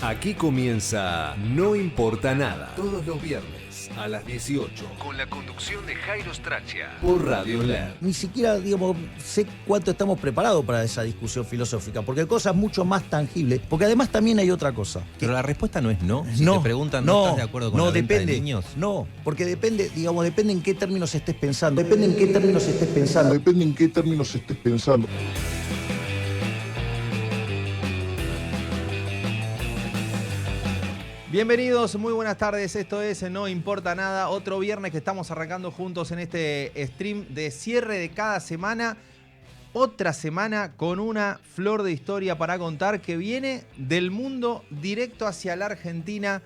Aquí comienza No Importa Nada, todos los viernes a las 18, con la conducción de Jairo Straccia, por Radio LED. Ni siquiera, sé cuánto estamos preparados para esa discusión filosófica, porque hay cosas mucho más tangibles, porque además también hay otra cosa. Pero la respuesta no es no. Si no, te preguntan, ¿no estás de acuerdo con la venta depende, de niños? No, porque depende en qué términos estés pensando. Depende en qué términos estés pensando. Bienvenidos, muy buenas tardes, esto es No Importa Nada, otro viernes que estamos arrancando juntos en este stream de cierre de cada semana. Otra semana con una flor de historia para contar que viene del mundo directo hacia la Argentina.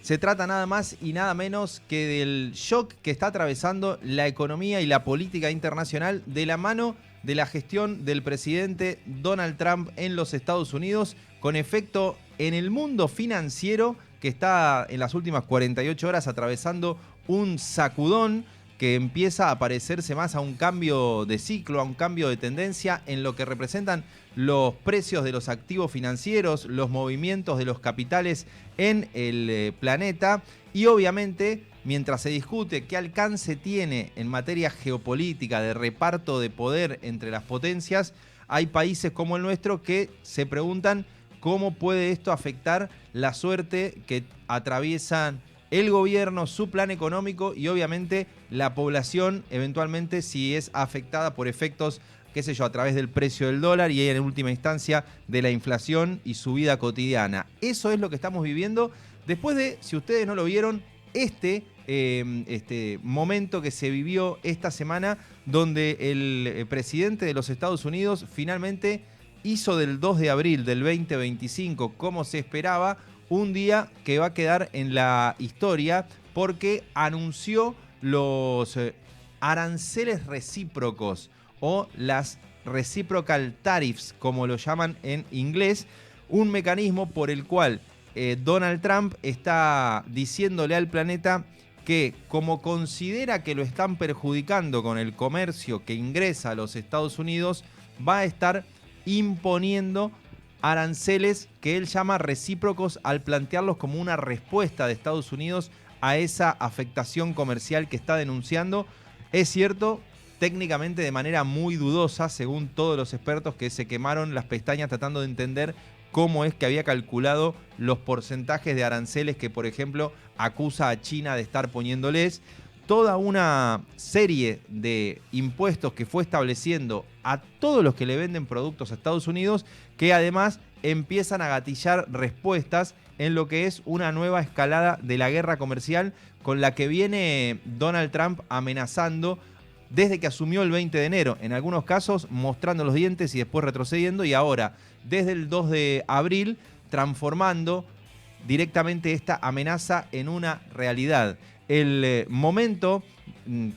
Se trata nada más y nada menos que del shock que está atravesando la economía y la política internacional de la mano de la gestión del presidente Donald Trump en los Estados Unidos, con efecto en el mundo financiero que está en las últimas 48 horas atravesando un sacudón que empieza a parecerse más a un cambio de ciclo, a un cambio de tendencia en lo que representan los precios de los activos financieros, los movimientos de los capitales en el planeta y obviamente mientras se discute qué alcance tiene en materia geopolítica de reparto de poder entre las potencias, hay países como el nuestro que se preguntan cómo puede esto afectar la suerte que atraviesan el gobierno, su plan económico y obviamente la población, eventualmente si es afectada por efectos, a través del precio del dólar y en última instancia de la inflación y su vida cotidiana. Eso es lo que estamos viviendo después de, si ustedes no lo vieron, este momento que se vivió esta semana donde el presidente de los Estados Unidos finalmente hizo del 2 de abril del 2025, como se esperaba, un día que va a quedar en la historia porque anunció los aranceles recíprocos o las reciprocal tariffs, como lo llaman en inglés, un mecanismo por el cual Donald Trump está diciéndole al planeta que como considera que lo están perjudicando con el comercio que ingresa a los Estados Unidos, va a estar imponiendo aranceles que él llama recíprocos al plantearlos como una respuesta de Estados Unidos a esa afectación comercial que está denunciando. Es cierto, técnicamente de manera muy dudosa, según todos los expertos que se quemaron las pestañas tratando de entender cómo es que había calculado los porcentajes de aranceles que, por ejemplo, acusa a China de estar poniéndoles. Toda una serie de impuestos que fue estableciendo a todos los que le venden productos a Estados Unidos, que además empiezan a gatillar respuestas en lo que es una nueva escalada de la guerra comercial con la que viene Donald Trump amenazando desde que asumió el 20 de enero, en algunos casos mostrando los dientes y después retrocediendo, y ahora, desde el 2 de abril, transformando directamente esta amenaza en una realidad. El momento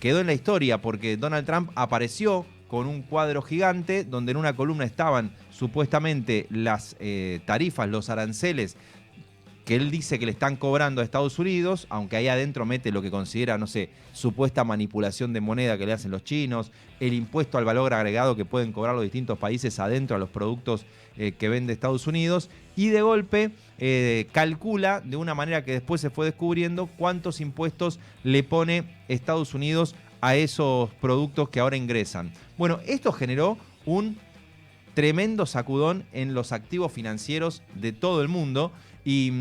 quedó en la historia porque Donald Trump apareció con un cuadro gigante donde en una columna estaban supuestamente las tarifas, los aranceles que él dice que le están cobrando a Estados Unidos, aunque ahí adentro mete lo que considera, supuesta manipulación de moneda que le hacen los chinos, el impuesto al valor agregado que pueden cobrar los distintos países adentro a los productos que vende Estados Unidos, y de golpe calcula de una manera que después se fue descubriendo cuántos impuestos le pone Estados Unidos a esos productos que ahora ingresan. Bueno, esto generó un tremendo sacudón en los activos financieros de todo el mundo. Y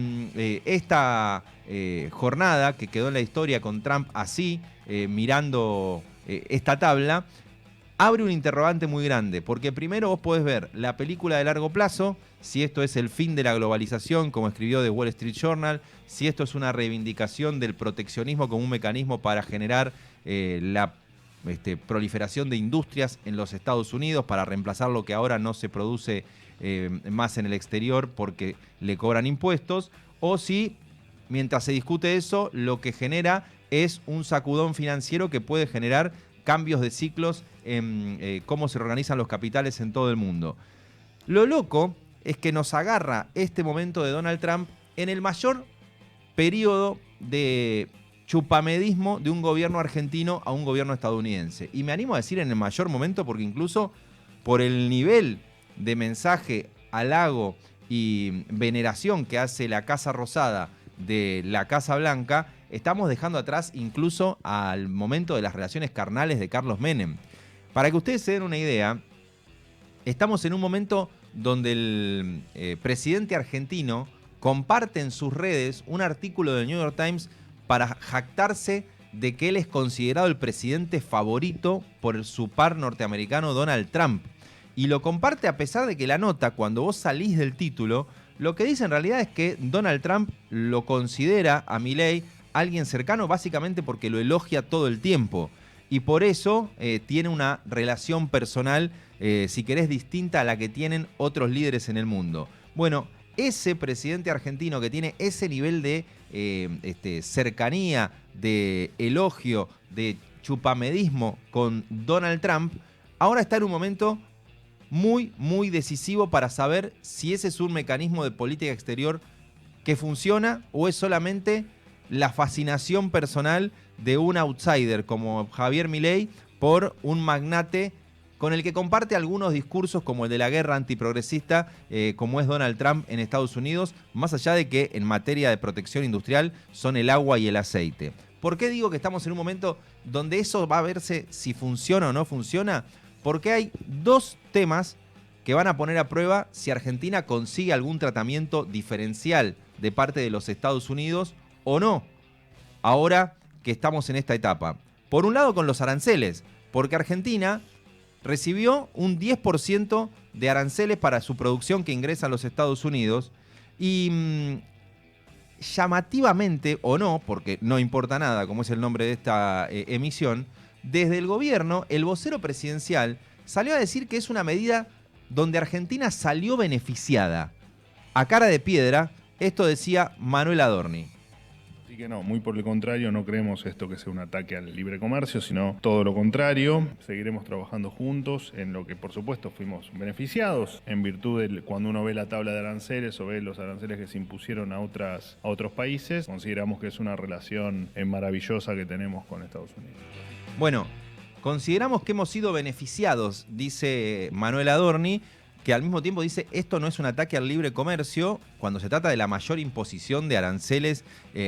esta jornada que quedó en la historia con Trump así, mirando esta tabla, abre un interrogante muy grande, porque primero vos podés ver la película de largo plazo, si esto es el fin de la globalización, como escribió The Wall Street Journal, si esto es una reivindicación del proteccionismo como un mecanismo para generar la proliferación de industrias en los Estados Unidos, para reemplazar lo que ahora no se produce más en el exterior porque le cobran impuestos, o si mientras se discute eso lo que genera es un sacudón financiero que puede generar cambios de ciclos en cómo se organizan los capitales en todo el mundo. Lo loco es que nos agarra este momento de Donald Trump en el mayor periodo de chupamedismo de un gobierno argentino a un gobierno estadounidense. Y me animo a decir en el mayor momento porque incluso por el nivel de mensaje, halago y veneración que hace la Casa Rosada de la Casa Blanca, estamos dejando atrás incluso al momento de las relaciones carnales de Carlos Menem. Para que ustedes se den una idea, estamos en un momento donde el presidente argentino comparte en sus redes un artículo del New York Times para jactarse de que él es considerado el presidente favorito por su par norteamericano Donald Trump. Y lo comparte a pesar de que la nota, cuando vos salís del título, lo que dice en realidad es que Donald Trump lo considera a Milei alguien cercano básicamente porque lo elogia todo el tiempo. Y por eso tiene una relación personal, si querés, distinta a la que tienen otros líderes en el mundo. Bueno, ese presidente argentino que tiene ese nivel de cercanía, de elogio, de chupamedismo con Donald Trump, ahora está en un momento muy, muy decisivo para saber si ese es un mecanismo de política exterior que funciona o es solamente la fascinación personal de un outsider como Javier Milei por un magnate con el que comparte algunos discursos como el de la guerra antiprogresista, como es Donald Trump en Estados Unidos, más allá de que en materia de protección industrial son el agua y el aceite. ¿Por qué digo que estamos en un momento donde eso va a verse si funciona o no funciona? Porque hay dos temas que van a poner a prueba si Argentina consigue algún tratamiento diferencial de parte de los Estados Unidos o no, ahora que estamos en esta etapa. Por un lado con los aranceles, porque Argentina recibió un 10% de aranceles para su producción que ingresa a los Estados Unidos y llamativamente o no, porque no importa nada, como es el nombre de esta emisión, desde el gobierno, el vocero presidencial salió a decir que es una medida donde Argentina salió beneficiada. A cara de piedra, esto decía Manuel Adorni. Así que no, muy por el contrario, no creemos esto que sea un ataque al libre comercio, sino todo lo contrario. Seguiremos trabajando juntos en lo que por supuesto fuimos beneficiados en virtud de cuando uno ve la tabla de aranceles o ve los aranceles que se impusieron a otros países. Consideramos que es una relación maravillosa que tenemos con Estados Unidos. Bueno, consideramos que hemos sido beneficiados, dice Manuel Adorni, que al mismo tiempo dice esto no es un ataque al libre comercio cuando se trata de la mayor imposición de aranceles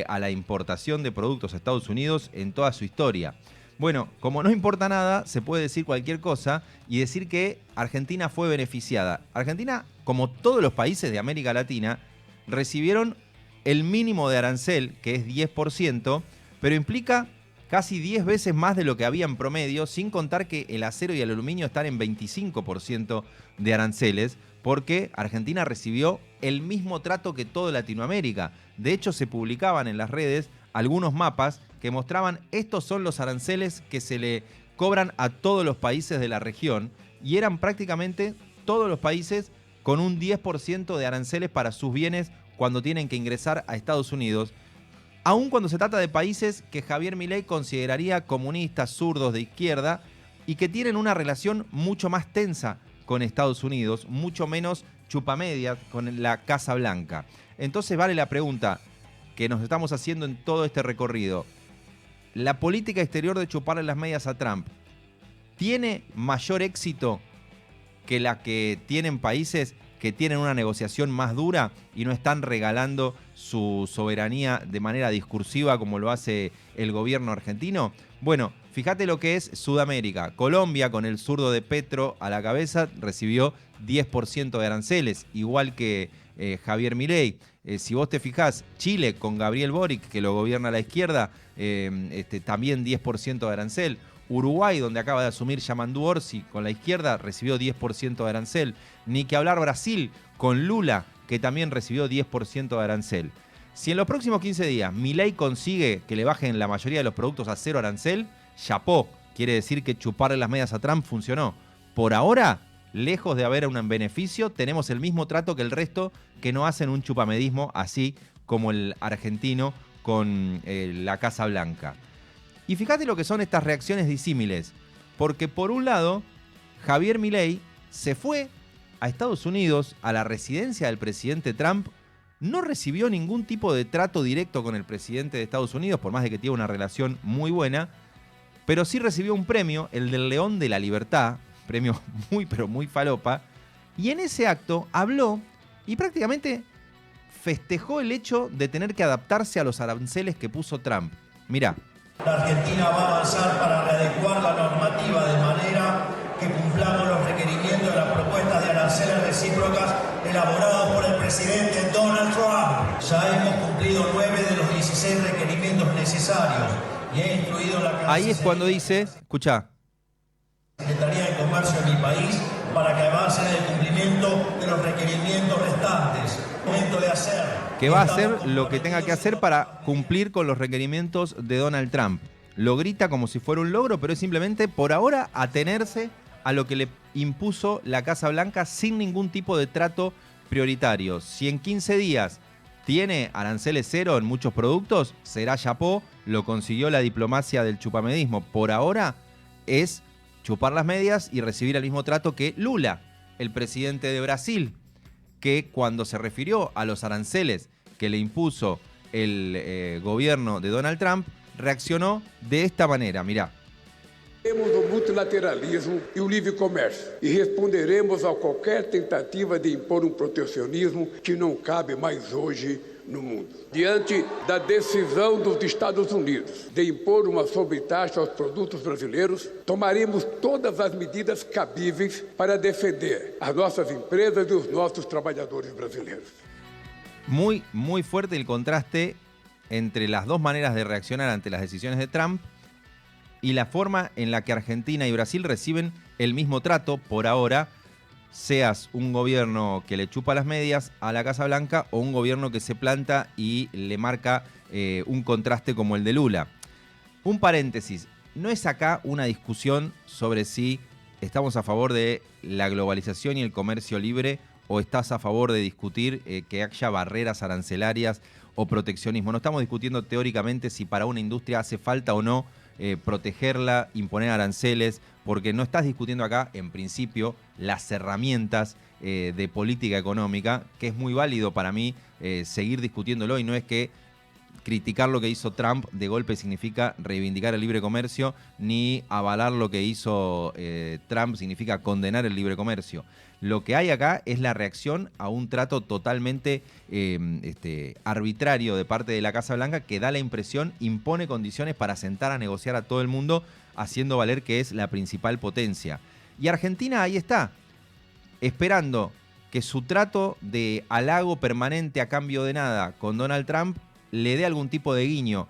a la importación de productos a Estados Unidos en toda su historia. Bueno, como no importa nada, se puede decir cualquier cosa y decir que Argentina fue beneficiada. Argentina, como todos los países de América Latina, recibieron el mínimo de arancel, que es 10%, pero implica casi 10 veces más de lo que había en promedio, sin contar que el acero y el aluminio están en 25% de aranceles, porque Argentina recibió el mismo trato que toda Latinoamérica. De hecho, se publicaban en las redes algunos mapas que mostraban estos son los aranceles que se le cobran a todos los países de la región, y eran prácticamente todos los países con un 10% de aranceles para sus bienes cuando tienen que ingresar a Estados Unidos. Aun cuando se trata de países que Javier Milei consideraría comunistas, zurdos, de izquierda, y que tienen una relación mucho más tensa con Estados Unidos, mucho menos chupamedias con la Casa Blanca. Entonces vale la pregunta que nos estamos haciendo en todo este recorrido. ¿La política exterior de chuparle las medias a Trump tiene mayor éxito que la que tienen países que tienen una negociación más dura y no están regalando su soberanía de manera discursiva como lo hace el gobierno argentino? Bueno, fíjate lo que es Sudamérica. Colombia, con el zurdo de Petro a la cabeza, recibió 10% de aranceles, igual que Javier Milei. Si vos te fijás, Chile, con Gabriel Boric, que lo gobierna a la izquierda, también 10% de arancel. Uruguay, donde acaba de asumir Yamandu Orsi, con la izquierda, recibió 10% de arancel. Ni que hablar Brasil, con Lula, que también recibió 10% de arancel. Si en los próximos 15 días Milei consigue que le bajen la mayoría de los productos a cero arancel, chapó. Quiere decir que chuparle las medias a Trump funcionó. Por ahora, lejos de haber un beneficio, tenemos el mismo trato que el resto que no hacen un chupamedismo así como el argentino con la Casa Blanca. Y fíjate lo que son estas reacciones disímiles, porque por un lado, Javier Milei se fue a Estados Unidos, a la residencia del presidente Trump, no recibió ningún tipo de trato directo con el presidente de Estados Unidos, por más de que tiene una relación muy buena, pero sí recibió un premio, el del León de la Libertad, premio muy pero muy falopa, y en ese acto habló y prácticamente festejó el hecho de tener que adaptarse a los aranceles que puso Trump. Mirá. La Argentina va a avanzar para readecuar la normativa de manera que cumplamos los requerimientos de las propuestas de aranceles recíprocas elaborados por el presidente Donald Trump. Ya hemos cumplido 9 de los 16 requerimientos necesarios y he instruido la Cancillería. Ahí es cuando dice, escuchá. Secretaría de Comercio de mi país para que avance en el cumplimiento de los requerimientos restantes. Momento de hacer. Que va a hacer lo que tenga que hacer para cumplir con los requerimientos de Donald Trump. Lo grita como si fuera un logro, pero es simplemente por ahora atenerse a lo que le impuso la Casa Blanca sin ningún tipo de trato prioritario. Si en 15 días tiene aranceles cero en muchos productos, será chapó, lo consiguió la diplomacia del chupamedismo. Por ahora es chupar las medias y recibir el mismo trato que Lula, el presidente de Brasil, que cuando se refirió a los aranceles que le impuso el gobierno de Donald Trump, reaccionó de esta manera, mirá. Temos o multilateralismo e o livre comércio e responderemos a qualquer tentativa de impor protecionismo que não cabe mais hoje no mundo. Diante da decisão dos Estados Unidos de impor uma sobretaxa aos produtos brasileiros, tomaremos todas as medidas cabíveis para defender as nossas empresas e os nossos trabalhadores brasileiros. Muy, muy fuerte el contraste entre las dos maneras de reaccionar ante las decisiones de Trump y la forma en la que Argentina y Brasil reciben el mismo trato por ahora, seas un gobierno que le chupa las medias a la Casa Blanca o un gobierno que se planta y le marca un contraste como el de Lula. Un paréntesis, no es acá una discusión sobre si estamos a favor de la globalización y el comercio libre o estás a favor de discutir que haya barreras arancelarias o proteccionismo. No estamos discutiendo teóricamente si para una industria hace falta o no protegerla, imponer aranceles, porque no estás discutiendo acá, en principio, las herramientas de política económica, que es muy válido para mí seguir discutiéndolo, y no es que criticar lo que hizo Trump de golpe significa reivindicar el libre comercio, ni avalar lo que hizo Trump significa condenar el libre comercio. Lo que hay acá es la reacción a un trato totalmente arbitrario de parte de la Casa Blanca, que da la impresión, impone condiciones para sentar a negociar a todo el mundo, haciendo valer que es la principal potencia. Y Argentina ahí está, esperando que su trato de halago permanente a cambio de nada con Donald Trump le dé algún tipo de guiño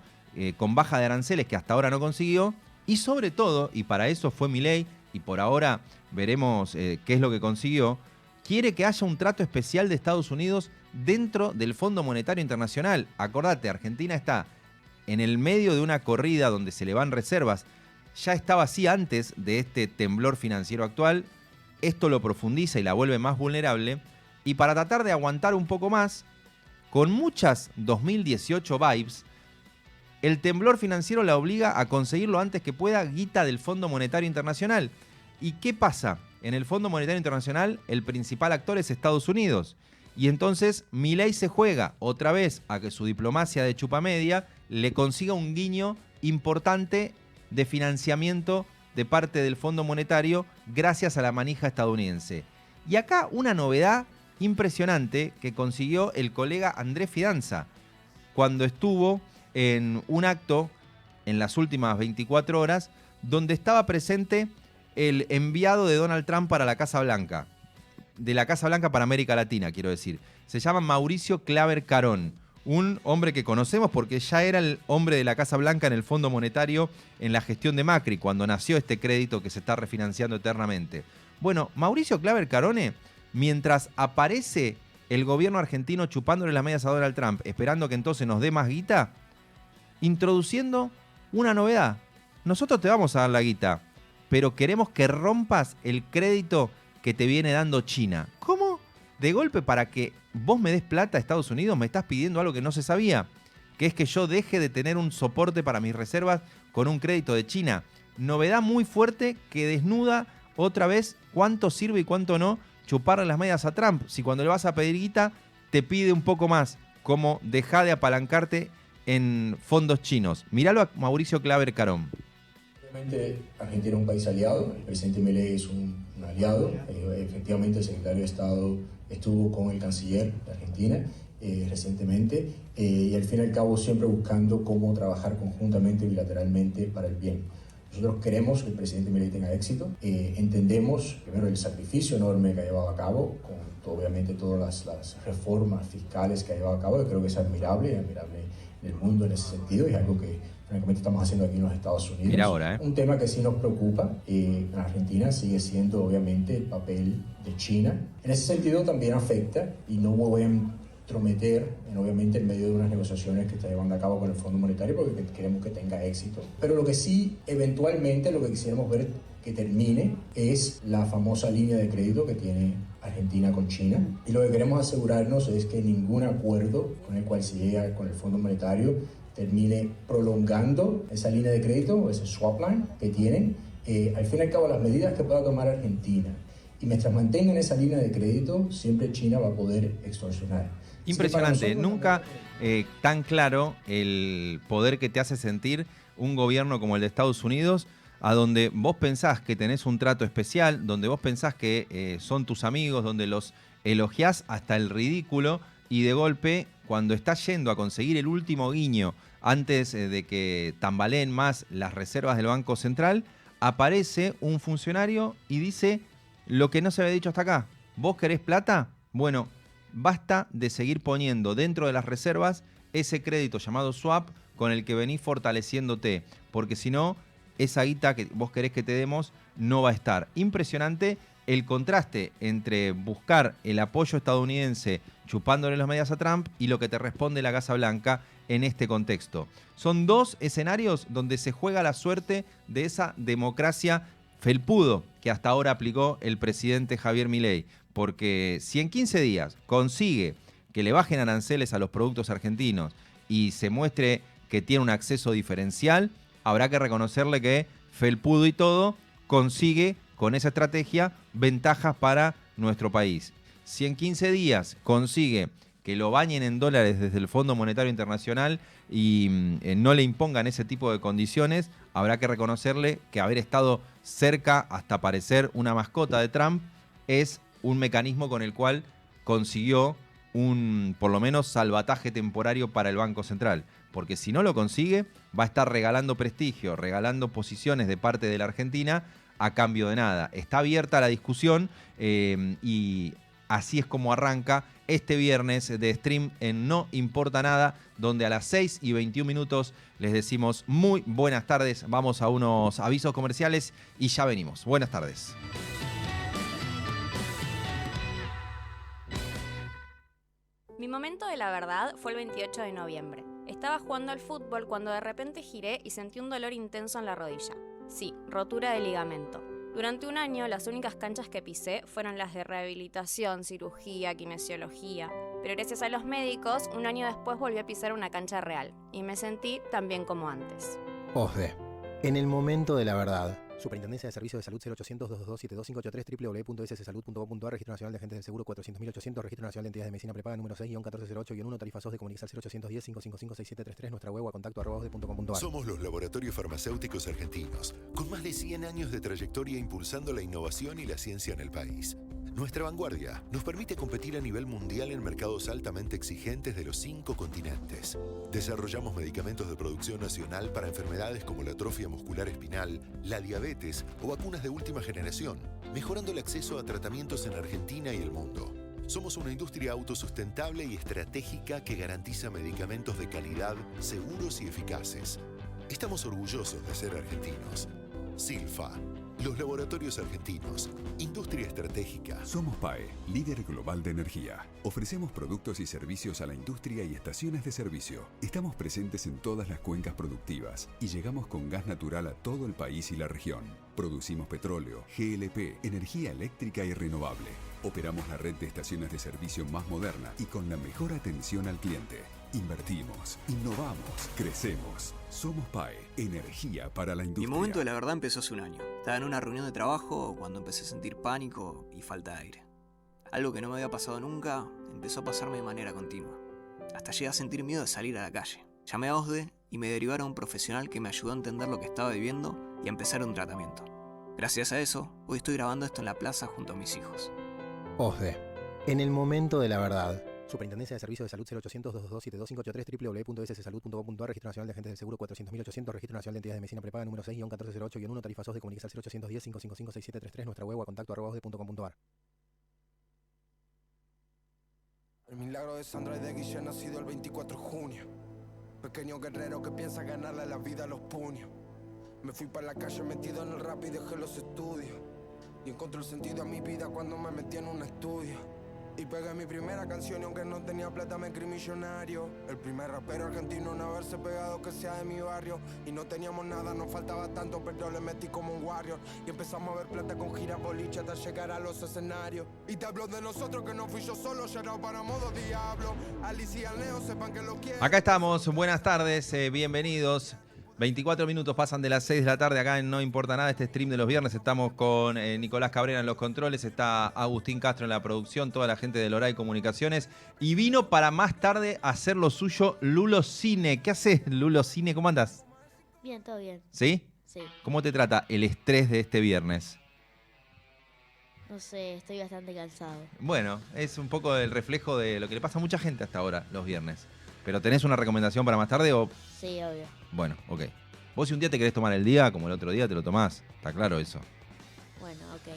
con baja de aranceles que hasta ahora no consiguió, y sobre todo, y para eso fue Milei, y por ahora veremos qué es lo que consiguió, quiere que haya un trato especial de Estados Unidos dentro del Fondo Monetario Internacional. Acordate, Argentina está en el medio de una corrida donde se le van reservas. Ya estaba así antes de este temblor financiero actual. Esto lo profundiza y la vuelve más vulnerable. Y para tratar de aguantar un poco más, con muchas 2018 vibes, el temblor financiero la obliga a conseguir lo antes que pueda guita del Fondo Monetario Internacional. ¿Y qué pasa? En el Fondo Monetario Internacional el principal actor es Estados Unidos. Y entonces Milei se juega otra vez a que su diplomacia de chupamedia le consiga un guiño importante de financiamiento de parte del Fondo Monetario gracias a la manija estadounidense. Y acá una novedad impresionante que consiguió el colega Andrés Fidanza cuando estuvo en un acto en las últimas 24 horas donde estaba presente el enviado de Donald Trump para la Casa Blanca, de la Casa Blanca para América Latina, quiero decir. Se llama Mauricio Claver Carón, un hombre que conocemos porque ya era el hombre de la Casa Blanca en el Fondo Monetario en la gestión de Macri, cuando nació este crédito que se está refinanciando eternamente. Bueno, Mauricio Claver Carone, mientras aparece el gobierno argentino chupándole las medias a Donald Trump, esperando que entonces nos dé más guita, introduciendo una novedad. Nosotros te vamos a dar la guita, pero queremos que rompas el crédito que te viene dando China. ¿Cómo? De golpe, para que vos me des plata a Estados Unidos, me estás pidiendo algo que no se sabía, que es que yo deje de tener un soporte para mis reservas con un crédito de China. Novedad muy fuerte que desnuda otra vez cuánto sirve y cuánto no chuparle las medias a Trump. Si cuando le vas a pedir guita, te pide un poco más, como deja de apalancarte en fondos chinos. Míralo a Mauricio Claver Carón. Obviamente Argentina es un país aliado, el presidente Milei es un aliado, efectivamente el secretario de Estado estuvo con el canciller de Argentina recientemente y al fin y al cabo siempre buscando cómo trabajar conjuntamente, bilateralmente para el bien. Nosotros queremos que el presidente Milei tenga éxito, entendemos primero el sacrificio enorme que ha llevado a cabo, con obviamente todas las reformas fiscales que ha llevado a cabo, yo creo que es admirable en el mundo en ese sentido, y es algo que francamente estamos haciendo aquí en los Estados Unidos. Mira ahora, Un tema que sí nos preocupa en Argentina sigue siendo obviamente el papel de China. En ese sentido también afecta, y no me voy a entrometer obviamente en medio de unas negociaciones que está llevando a cabo con el Fondo Monetario porque queremos que tenga éxito. Pero lo que sí, eventualmente, lo que quisiéramos ver que termine es la famosa línea de crédito que tiene Argentina con China. Y lo que queremos asegurarnos es que ningún acuerdo con el cual se llega con el Fondo Monetario termine prolongando esa línea de crédito o ese swap line que tienen. Al fin y al cabo, las medidas que pueda tomar Argentina y mientras mantengan esa línea de crédito, siempre China va a poder extorsionar. Impresionante, nunca tan claro el poder que te hace sentir un gobierno como el de Estados Unidos, a donde vos pensás que tenés un trato especial, donde vos pensás que son tus amigos, donde los elogiás hasta el ridículo, y de golpe, cuando estás yendo a conseguir el último guiño antes de que tambaleen más las reservas del Banco Central, aparece un funcionario y dice lo que no se había dicho hasta acá. ¿Vos querés plata? Bueno, basta de seguir poniendo dentro de las reservas ese crédito llamado swap con el que venís fortaleciéndote, porque si no, esa guita que vos querés que te demos no va a estar. Impresionante el contraste entre buscar el apoyo estadounidense chupándole las medias a Trump y lo que te responde la Casa Blanca en este contexto. Son dos escenarios donde se juega la suerte de esa democracia felpudo que hasta ahora aplicó el presidente Javier Milei. Porque si en 15 días consigue que le bajen aranceles a los productos argentinos y se muestre que tiene un acceso diferencial, habrá que reconocerle que felpudo y todo consigue con esa estrategia ventajas para nuestro país. Si en 15 días consigue que lo bañen en dólares desde el Fondo Monetario Internacional y no le impongan ese tipo de condiciones, habrá que reconocerle que haber estado cerca hasta parecer una mascota de Trump es un mecanismo con el cual consiguió un, por lo menos, salvataje temporario para el Banco Central. Porque si no lo consigue, va a estar regalando prestigio, regalando posiciones de parte de la Argentina a cambio de nada. Está abierta la discusión y así es como arranca este viernes de stream en No Importa Nada, donde a las 6:21 les decimos muy buenas tardes. Vamos a unos avisos comerciales y ya venimos. Buenas tardes. Mi momento de la verdad fue el 28 de noviembre. Estaba jugando al fútbol cuando de repente giré y sentí un dolor intenso en la rodilla. Sí, rotura de ligamento. Durante un año las únicas canchas que pisé fueron las de rehabilitación, cirugía, kinesiología. Pero gracias a los médicos, un año después volví a pisar una cancha real y me sentí tan bien como antes. OSDE. En el momento de la verdad. Superintendencia de Servicios de Salud 0800-222-72583 www.sssalud.gov.ar Registro Nacional de Agentes del Seguro 400.800 Registro Nacional de Entidades de Medicina Prepaga número 6-1408-1 Tarifa SOS de Comunicar 0810-555-6733 Nuestra web a contacto@osde.com.ar. Somos los laboratorios farmacéuticos argentinos, con más de 100 años de trayectoria impulsando la innovación y la ciencia en el país. Nuestra vanguardia nos permite competir a nivel mundial en mercados altamente exigentes de los 5 continentes. Desarrollamos medicamentos de producción nacional para enfermedades como la atrofia muscular espinal, la diabetes o vacunas de última generación, mejorando el acceso a tratamientos en Argentina y el mundo. Somos una industria autosustentable y estratégica que garantiza medicamentos de calidad, seguros y eficaces. Estamos orgullosos de ser argentinos. Silfa. Los laboratorios argentinos. Industria estratégica. Somos PAE, líder global de energía. Ofrecemos productos y servicios a la industria y estaciones de servicio. Estamos presentes en todas las cuencas productivas y llegamos con gas natural a todo el país y la región. Producimos petróleo, GLP, energía eléctrica y renovable. Operamos la red de estaciones de servicio más moderna y con la mejor atención al cliente. Invertimos, innovamos, crecemos. Somos PAE, energía para la industria. Mi momento de la verdad empezó hace un año. Estaba en una reunión de trabajo cuando empecé a sentir pánico y falta de aire. Algo que no me había pasado nunca empezó a pasarme de manera continua. Hasta llegué a sentir miedo de salir a la calle. Llamé a OSDE y me derivaron a un profesional que me ayudó a entender lo que estaba viviendo y a empezar un tratamiento. Gracias a eso, hoy estoy grabando esto en la plaza junto a mis hijos. OSDE. En el momento de la verdad. Superintendencia de Servicios de Salud 0800-222-72583 www.sssalud.gov.ar Registro Nacional de Agentes del Seguro 400.800 Registro Nacional de Entidades de Medicina Prepaga número 6-1408-1 Tarifa SOS de Comunicación 0810-555-6733 Nuestra web o contacto@osde.com.ar. El milagro de Sandra y de Guille nacido el 24 de junio. Pequeño guerrero que piensa ganarle la vida a los puños. Me fui para la calle metido en el rap y dejé los estudios. Y encontré el sentido a mi vida cuando me metí en un estudio. Y pegué mi primera canción y aunque no tenía plata me creí millonario. El primer rapero argentino en haberse pegado que sea de mi barrio. Y no teníamos nada, nos faltaba tanto, pero le metí como un warrior. Y empezamos a ver plata con giras boliche hasta llegar a los escenarios. Y te hablo de nosotros que no fui yo solo, ya era para modo diablo. Alicia y Leo sepan que lo quiero. Acá estamos, buenas tardes, bienvenidos. 24 minutos pasan de las 6 de la tarde acá en No Importa Nada, este stream de los viernes. Estamos con Nicolás Cabrera en los controles, está Agustín Castro en la producción, toda la gente de Loray Comunicaciones. Y vino para más tarde a hacer lo suyo Lulo Cine. ¿Qué haces, Lulo Cine? ¿Cómo andás? Bien, todo bien. ¿Sí? Sí. ¿Cómo te trata el estrés de este viernes? No sé, estoy bastante cansado. Bueno, es un poco el reflejo de lo que le pasa a mucha gente hasta ahora, los viernes. ¿Pero tenés una recomendación para más tarde o...? Sí, obvio. Bueno, ok. Vos si un día te querés tomar el día, como el otro día, te lo tomás. Está claro eso. Bueno, ok.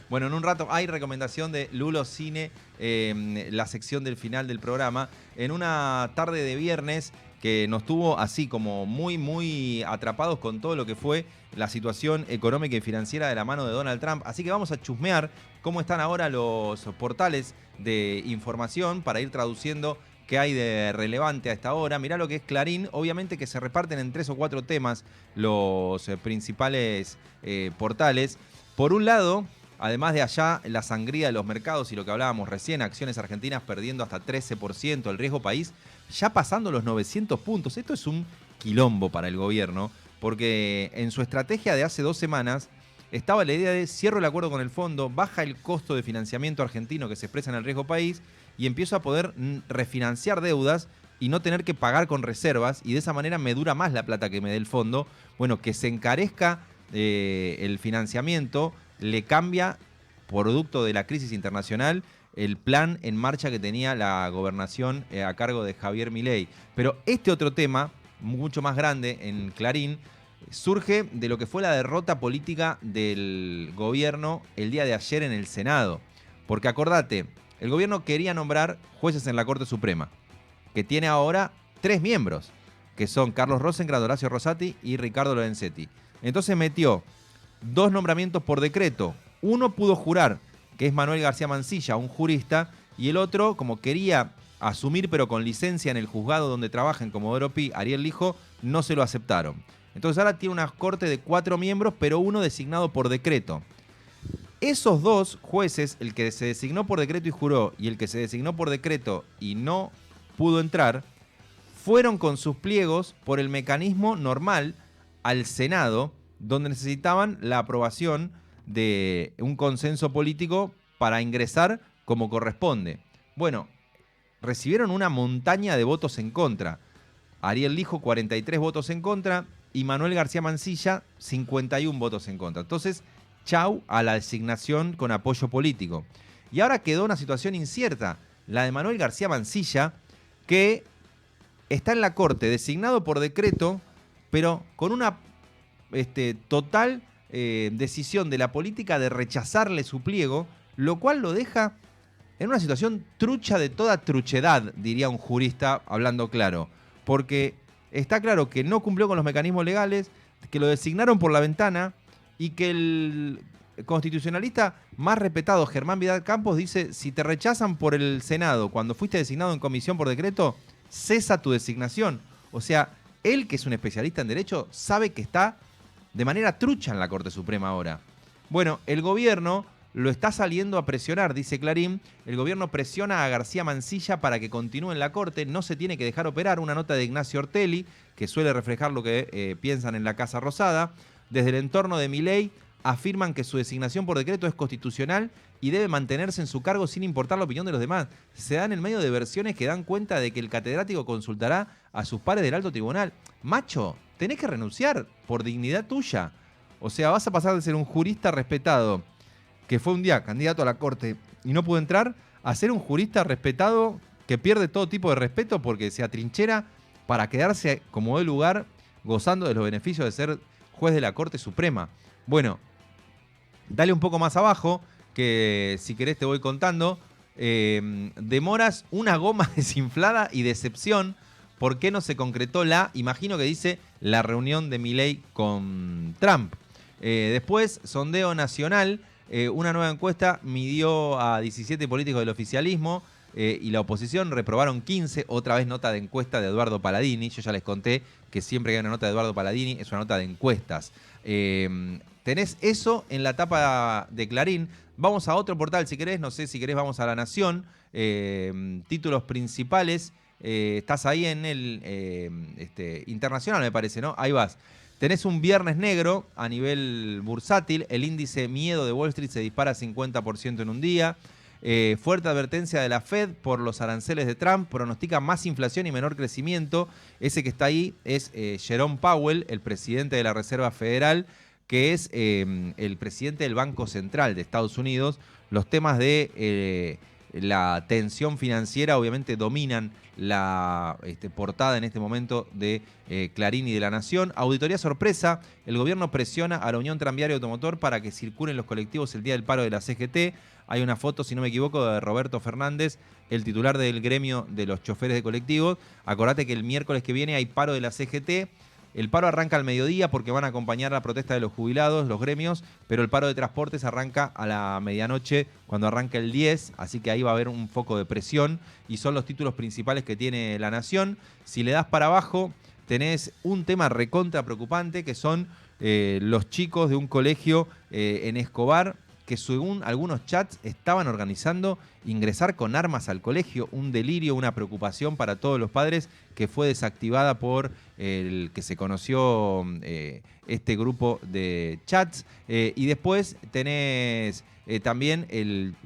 Bueno, en un rato hay recomendación de Lulo Cine, la sección del final del programa. En una tarde de viernes que nos tuvo así como muy atrapados con todo lo que fue la situación económica y financiera de la mano de Donald Trump. Así que vamos a chusmear cómo están ahora los portales de información para ir traduciendo qué hay de relevante a esta hora. Mirá lo que es Clarín, obviamente que se reparten en 3 o 4 temas los principales portales. Por un lado, además de allá, la sangría de los mercados y lo que hablábamos recién, acciones argentinas perdiendo hasta 13%, el riesgo país ya pasando los 900 puntos. Esto es un quilombo para el gobierno, porque en su estrategia de hace 2 semanas estaba la idea de cierro el acuerdo con el fondo, baja el costo de financiamiento argentino que se expresa en el riesgo país y empiezo a poder refinanciar deudas y no tener que pagar con reservas y de esa manera me dura más la plata que me dé el fondo. Bueno, que se encarezca el financiamiento le cambia, producto de la crisis internacional, el plan en marcha que tenía la gobernación a cargo de Javier Milei. Pero este otro tema, mucho más grande en Clarín, surge de lo que fue la derrota política del gobierno el día de ayer en el Senado. Porque acordate, el gobierno quería nombrar jueces en la Corte Suprema, que tiene ahora 3 miembros, que son Carlos Rosenkrantz, Horacio Rosati y Ricardo Lorenzetti. Entonces metió 2 nombramientos por decreto. Uno pudo jurar, que es Manuel García Mansilla, un jurista, y el otro, como quería asumir pero con licencia en el juzgado donde trabaja en Comodoro Pi, Ariel Lijo, no se lo aceptaron. Entonces ahora tiene una corte de 4 miembros, pero uno designado por decreto. Esos 2 jueces, el que se designó por decreto y juró, y el que se designó por decreto y no pudo entrar, fueron con sus pliegos por el mecanismo normal al Senado, donde necesitaban la aprobación de un consenso político para ingresar como corresponde. Bueno, recibieron una montaña de votos en contra. Ariel Lijo, 43 votos en contra, y Manuel García Mansilla, 51 votos en contra. Entonces, chau a la designación con apoyo político. Y ahora quedó una situación incierta, la de Manuel García Mansilla, que está en la Corte, designado por decreto, pero con una total decisión de la política de rechazarle su pliego, lo cual lo deja en una situación trucha de toda truchedad, diría un jurista hablando claro. Porque está claro que no cumplió con los mecanismos legales, que lo designaron por la ventana y que el constitucionalista más respetado, Germán Vidal Campos, dice, si te rechazan por el Senado cuando fuiste designado en comisión por decreto, cesa tu designación. O sea, él, que es un especialista en derecho, sabe que está de manera trucha en la Corte Suprema ahora. Bueno, el gobierno lo está saliendo a presionar, dice Clarín. El gobierno presiona a García Mansilla para que continúe en la Corte, no se tiene que dejar operar. Una nota de Ignacio Ortelli, que suele reflejar lo que piensan en la Casa Rosada. Desde el entorno de Milei afirman que su designación por decreto es constitucional y debe mantenerse en su cargo sin importar la opinión de los demás. Se dan en medio de versiones que dan cuenta de que el catedrático consultará a sus pares del alto tribunal. Macho, tenés que renunciar por dignidad tuya. O sea, vas a pasar de ser un jurista respetado, que fue un día candidato a la corte y no pudo entrar, a ser un jurista respetado que pierde todo tipo de respeto porque se atrinchera para quedarse como de lugar gozando de los beneficios de ser juez de la Corte Suprema. Bueno, dale un poco más abajo, que si querés te voy contando. Demoras, una goma desinflada y decepción. ¿Por qué no se concretó imagino que dice, la reunión de Milei con Trump? Después, sondeo nacional. Una nueva encuesta midió a 17 políticos del oficialismo y la oposición reprobaron 15. Otra vez nota de encuesta de Eduardo Paladini. Yo ya les conté que siempre que hay una nota de Eduardo Paladini es una nota de encuestas. Tenés eso en la tapa de Clarín. Vamos a otro portal si querés. No sé si querés, vamos a La Nación. Títulos principales. Estás ahí en el internacional, me parece, ¿no? Ahí vas. Tenés un viernes negro a nivel bursátil. El índice miedo de Wall Street se dispara 50% en un día. Fuerte advertencia de la Fed por los aranceles de Trump. Pronostica más inflación y menor crecimiento. Ese que está ahí es Jerome Powell, el presidente de la Reserva Federal, que es el presidente del Banco Central de Estados Unidos. Los temas de la tensión financiera obviamente dominan la portada en este momento de Clarín y de La Nación. Auditoría sorpresa, el gobierno presiona a la Unión Tranviaria Automotor para que circulen los colectivos el día del paro de la CGT. Hay una foto, si no me equivoco, de Roberto Fernández, el titular del gremio de los choferes de colectivos. Acordate que el miércoles que viene hay paro de la CGT. El paro arranca al mediodía porque van a acompañar la protesta de los jubilados, los gremios, pero el paro de transportes arranca a la medianoche cuando arranca el 10, así que ahí va a haber un foco de presión y son los títulos principales que tiene La Nación. Si le das para abajo, tenés un tema recontra preocupante que son los chicos de un colegio en Escobar que según algunos chats estaban organizando ingresar con armas al colegio, un delirio, una preocupación para todos los padres que fue desactivada por el que se conoció este grupo de chats. Y después tenés también el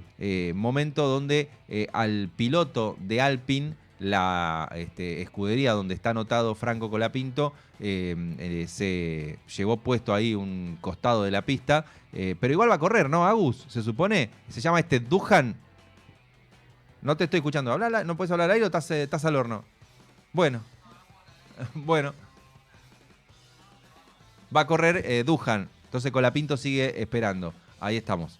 momento donde al piloto de Alpine, la escudería donde está anotado Franco Colapinto, se llevó puesto ahí un costado de la pista, pero igual va a correr, ¿no, Agus? Se supone, se llama Duhan. No te estoy escuchando. ¿Habla? ¿No puedes hablar al aire o estás al horno? Bueno. Va a correr Duhan. Entonces Colapinto sigue esperando. Ahí estamos.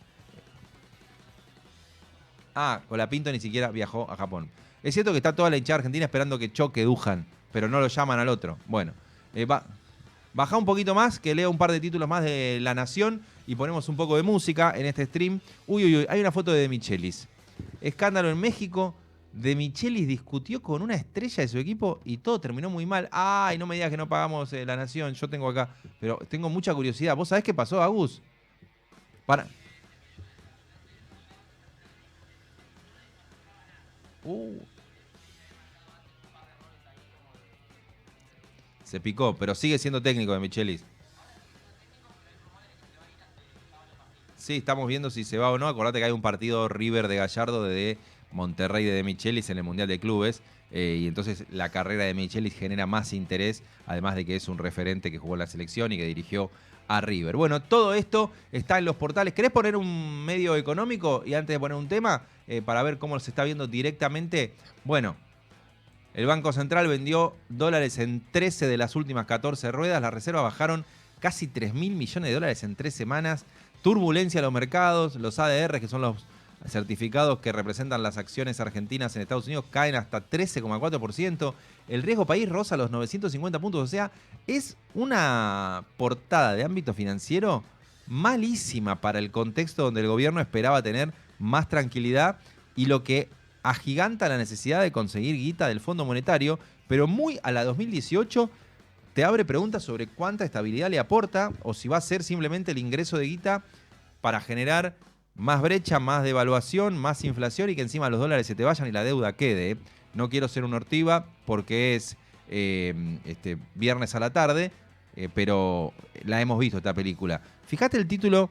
Colapinto ni siquiera viajó a Japón. Es cierto que está toda la hinchada argentina esperando que choque Duhan, pero no lo llaman al otro. Bueno, baja un poquito más, que lea un par de títulos más de La Nación y ponemos un poco de música en este stream. Uy, hay una foto de De Michelis. Escándalo en México. De Michelis discutió con una estrella de su equipo y todo terminó muy mal. Ay, no me digas que no pagamos La Nación. Yo tengo acá, pero tengo mucha curiosidad. ¿Vos sabés qué pasó, Agus? Se picó, pero sigue siendo técnico de Michelis. Sí, estamos viendo si se va o no. Acordate que hay un partido River de Gallardo de Monterrey de Michelis en el Mundial de Clubes. Y entonces la carrera de Michelis genera más interés, además de que es un referente que jugó en la selección y que dirigió a River. Bueno, todo esto está en los portales. ¿Querés poner un medio económico y antes de poner un tema para ver cómo se está viendo directamente? Bueno, el Banco Central vendió dólares en 13 de las últimas 14 ruedas. Las reservas bajaron casi 3.000 millones de dólares en 3 semanas. Turbulencia en los mercados. Los ADR, que son los certificados que representan las acciones argentinas en Estados Unidos, caen hasta 13,4%. El riesgo país roza los 950 puntos. O sea, es una portada de ámbito financiero malísima para el contexto donde el gobierno esperaba tener más tranquilidad y lo que agiganta la necesidad de conseguir guita del Fondo Monetario, pero muy a la 2018 te abre preguntas sobre cuánta estabilidad le aporta o si va a ser simplemente el ingreso de guita para generar más brecha, más devaluación, más inflación y que encima los dólares se te vayan y la deuda quede. No quiero ser un Ortiva porque es viernes a la tarde, pero la hemos visto esta película. Fíjate el título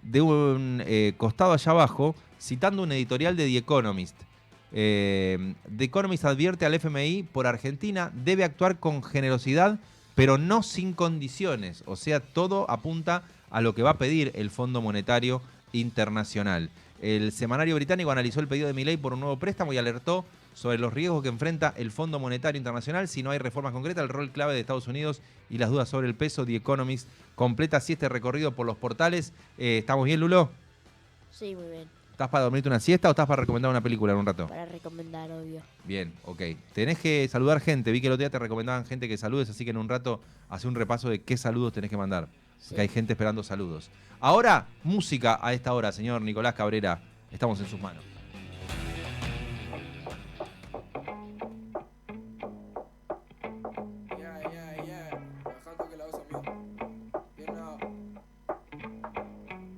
de un costado allá abajo, citando un editorial de The Economist. The Economist advierte al FMI por Argentina, debe actuar con generosidad pero no sin condiciones. O sea, todo apunta a lo que va a pedir el Fondo Monetario Internacional. El semanario británico analizó el pedido de Milei por un nuevo préstamo y alertó sobre los riesgos que enfrenta el Fondo Monetario Internacional si no hay reformas concretas, el rol clave de Estados Unidos y las dudas sobre el peso. The Economist completa así este recorrido por los portales. ¿Estamos bien, Lulo? Sí, muy bien. ¿Estás para dormirte una siesta o estás para recomendar una película en un rato? Para recomendar, obvio. Bien, ok. Tenés que saludar gente. Vi que el otro día te recomendaban gente que saludes, así que en un rato hace un repaso de qué saludos tenés que mandar. Sí. Que hay gente esperando saludos. Ahora, música a esta hora, señor Nicolás Cabrera. Estamos en sus manos.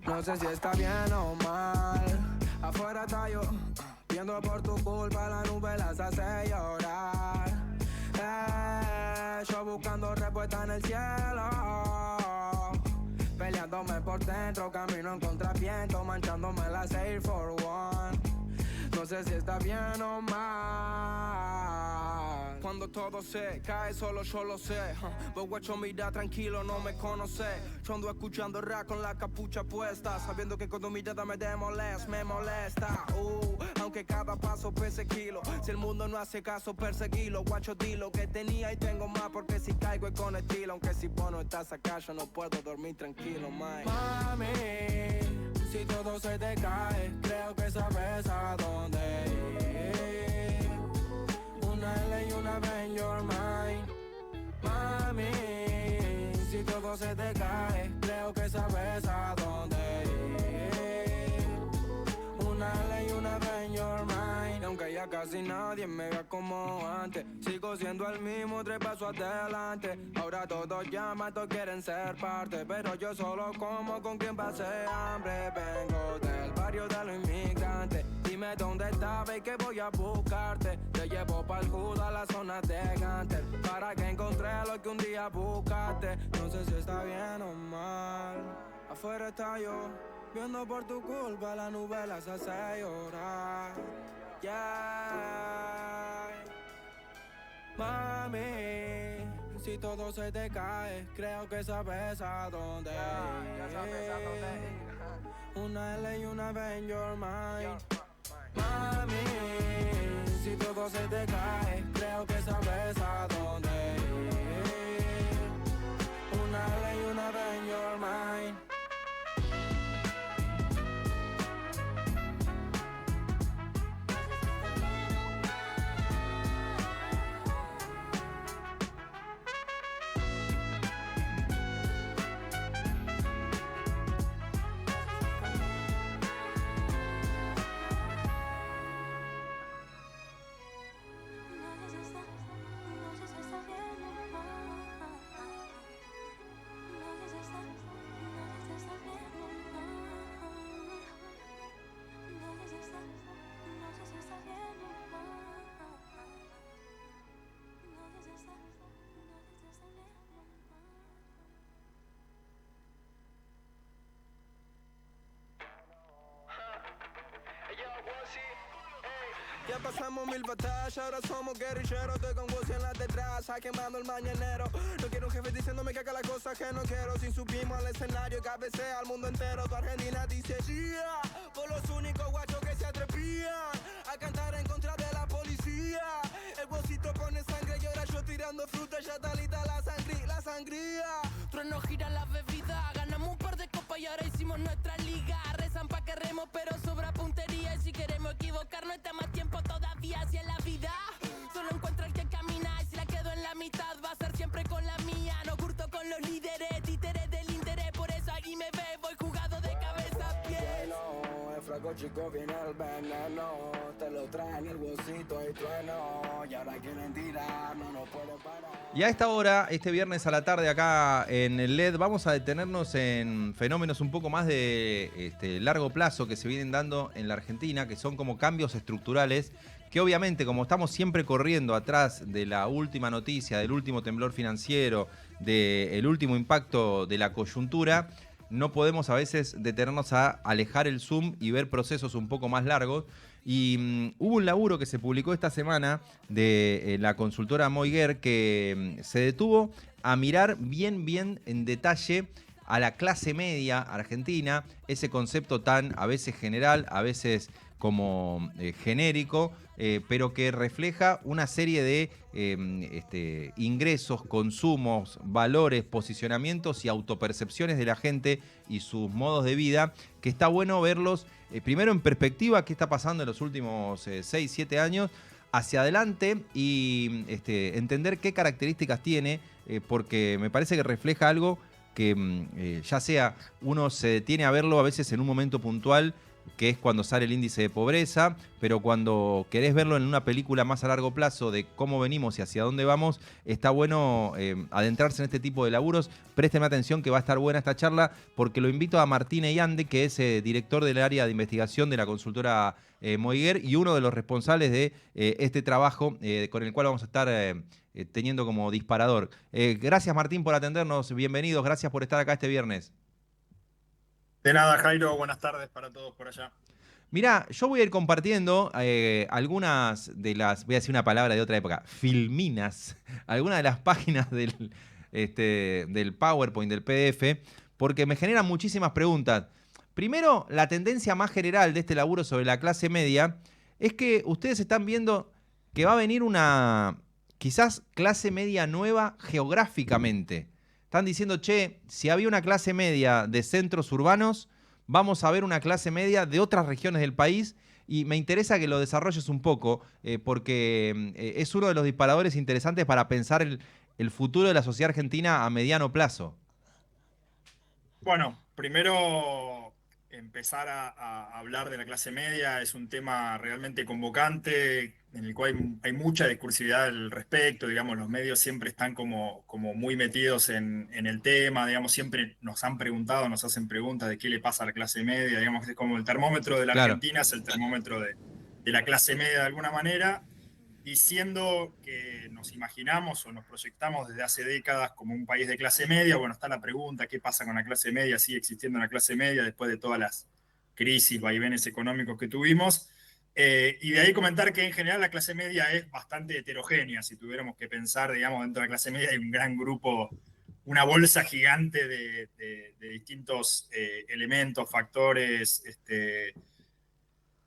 No sé si está bien o mal. Afuera está yo, viendo por tu culpa la nube las hace llorar. Yo buscando respuesta en el cielo, peleándome por dentro, camino en contraviento, manchándome las Air for One. No sé si está bien o mal. Cuando todo se cae, solo yo lo sé. Vos guacho, mira tranquilo, no me conoce. Yo ando escuchando rap con la capucha puesta, sabiendo que con tu mirada me molesta. Aunque cada paso pese kilo. Si el mundo no hace caso, perseguilo. Guacho, di lo que tenía y tengo más, porque si caigo es con estilo. Aunque si vos no estás acá, yo no puedo dormir tranquilo, man. Mami, si todo se te cae, creo que sabes a dónde ir. Una L y una B en your mind. Mami, si todo se te cae, creo que sabes a dónde ir. Una L y una B en your mind. Y aunque ya casi nadie me vea como antes, sigo siendo el mismo, 3 pasos adelante. Ahora todos llaman, todos quieren ser parte, pero yo solo como con quien pase hambre. Vengo del barrio de los inmigrantes. Dime dónde estaba y que voy a buscarte. Te llevo pa'l Juda, la zona de Ganter, para que encontré lo que un día buscaste. No sé si está bien o mal. Afuera está yo, viendo por tu culpa la nube las hace llorar. Yeah. Mami, si todo se te cae, creo que sabes a dónde ir. Ya sabes a dónde ir. Una L y una B en your mind. Mami, si todo se te cae, creo que sabes a dónde ir. Una L y una B en your mind. Ya pasamos 1000 batallas, ahora somos guerrilleros. Estoy con Wozy en la detrás, quemando el mañanero. No quiero un jefe diciéndome que haga las cosas que no quiero. Si subimos al escenario, cabecea al mundo entero. Tu Argentina dice yeah, por los únicos guachos que se atrevían a cantar en contra de la policía. El Wozito pone sangre y ahora yo tirando fruta. Ya está lista la sangría. Trueno gira la bebida, ganamos un par de copas y ahora hicimos nuestra liga. Rezan pa' que remos, pero sobra puntería. Y si queremos equivocarnos, está más tiempo todavía. Hacia la vida solo encuentro el que camina, y si la quedo en la mitad va a ser siempre con la mía. No curto con los líderes, títeres del interés. Por eso ahí me ve, voy jugado de cabeza a pies. Bueno, el flaco chico viene el veneno, te lo traen el Wozito y trueno. Y ahora quieren tirar, no nos puede parar. Y a esta hora, este viernes a la tarde acá en el LED, vamos a detenernos en fenómenos un poco más de largo plazo que se vienen dando en la Argentina, que son como cambios estructurales, que obviamente como estamos siempre corriendo atrás de la última noticia, del último temblor financiero, del último impacto de la coyuntura, no podemos a veces detenernos a alejar el zoom y ver procesos un poco más largos. Y hubo un laburo que se publicó esta semana de la consultora Moiguer que se detuvo a mirar bien en detalle a la clase media argentina, ese concepto tan a veces general, a veces como genérico, pero que refleja una serie de ingresos, consumos, valores, posicionamientos y autopercepciones de la gente y sus modos de vida, que está bueno verlos primero en perspectiva, qué está pasando en los últimos 6, 7 años, hacia adelante y entender qué características tiene, porque me parece que refleja algo que ya sea uno se detiene a verlo a veces en un momento puntual, que es cuando sale el índice de pobreza, pero cuando querés verlo en una película más a largo plazo de cómo venimos y hacia dónde vamos, está bueno adentrarse en este tipo de laburos. Préstenme atención que va a estar buena esta charla, porque lo invito a Martín Eyande, que es director del área de investigación de la consultora Moiguer y uno de los responsables de este trabajo con el cual vamos a estar teniendo como disparador. Gracias, Martín, por atendernos. Bienvenidos, gracias por estar acá este viernes. De nada, Jairo. Buenas tardes para todos por allá. Mirá, yo voy a ir compartiendo algunas de las, voy a decir una palabra de otra época, filminas, algunas de las páginas del PowerPoint, del PDF, porque me generan muchísimas preguntas. Primero, la tendencia más general de este laburo sobre la clase media es que ustedes están viendo que va a venir una, quizás, clase media nueva geográficamente. Están diciendo, che, si había una clase media de centros urbanos, vamos a ver una clase media de otras regiones del país, y me interesa que lo desarrolles un poco, porque es uno de los disparadores interesantes para pensar el futuro de la sociedad argentina a mediano plazo. Bueno, primero empezar a hablar de la clase media es un tema realmente convocante, en el cual hay mucha discursividad al respecto, digamos, los medios siempre están como muy metidos en el tema, digamos, siempre nos han preguntado, nos hacen preguntas de qué le pasa a la clase media, digamos, es como el termómetro de la Argentina, es el termómetro de la clase media de alguna manera, y siendo que nos imaginamos o nos proyectamos desde hace décadas como un país de clase media, bueno, está la pregunta, ¿qué pasa con la clase media? ¿Sigue existiendo una clase media después de todas las crisis, vaivenes económicos que tuvimos? Y de ahí comentar que en general la clase media es bastante heterogénea. Si tuviéramos que pensar, digamos, dentro de la clase media hay un gran grupo, una bolsa gigante de distintos elementos, factores,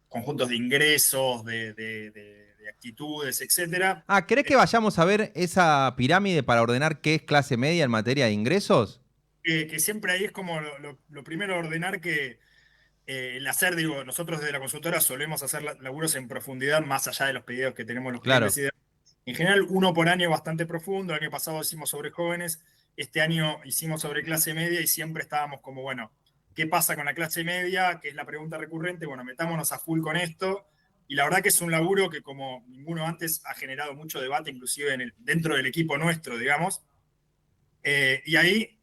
conjuntos de ingresos, de actitudes, etcétera. ¿Querés que vayamos a ver esa pirámide para ordenar qué es clase media en materia de ingresos? Que siempre ahí es como lo primero a ordenar que el hacer, digo, nosotros desde la consultora solemos hacer laburos en profundidad más allá de los pedidos que tenemos los clientes. Claro. En general, uno por año bastante profundo. El año pasado hicimos sobre jóvenes, este año hicimos sobre clase media y siempre estábamos como, bueno, ¿qué pasa con la clase media? Que es la pregunta recurrente. Bueno, metámonos a full con esto. Y la verdad que es un laburo que, como ninguno antes, ha generado mucho debate, inclusive dentro del equipo nuestro, digamos. Y ahí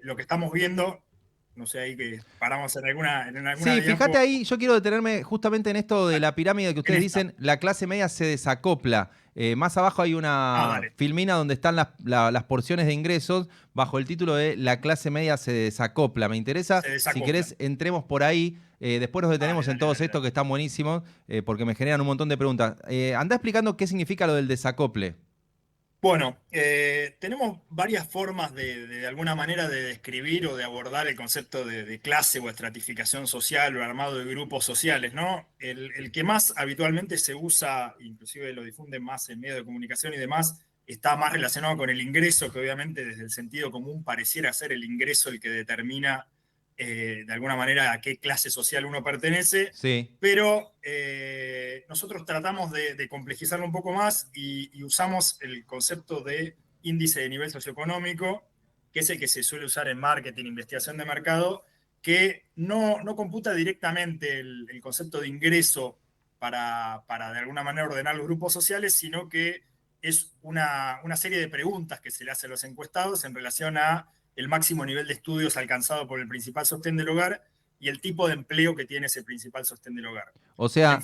lo que estamos viendo, no sé, ahí que paramos en alguna Sí, fíjate ahí, yo quiero detenerme justamente en esto de la pirámide que ustedes dicen, la clase media se desacopla. Más abajo hay una filmina donde están las porciones de ingresos bajo el título de La clase media se desacopla. Me interesa, si querés, entremos por ahí. Después nos detenemos en todos estos que están buenísimos, porque me generan un montón de preguntas. Andá explicando qué significa lo del desacople. Bueno, tenemos varias formas de alguna manera de describir o de abordar el concepto de clase o estratificación social o armado de grupos sociales, ¿no? El que más habitualmente se usa, inclusive lo difunden más en medios de comunicación y demás, está más relacionado con el ingreso, que obviamente desde el sentido común pareciera ser el ingreso el que determina de alguna manera a qué clase social uno pertenece, sí. Pero nosotros tratamos de complejizarlo un poco más y usamos el concepto de índice de nivel socioeconómico, que es el que se suele usar en marketing, investigación de mercado, que no computa directamente el concepto de ingreso para de alguna manera ordenar los grupos sociales, sino que es una serie de preguntas que se le hace a los encuestados en relación a el máximo nivel de estudios alcanzado por el principal sostén del hogar y el tipo de empleo que tiene ese principal sostén del hogar. O sea,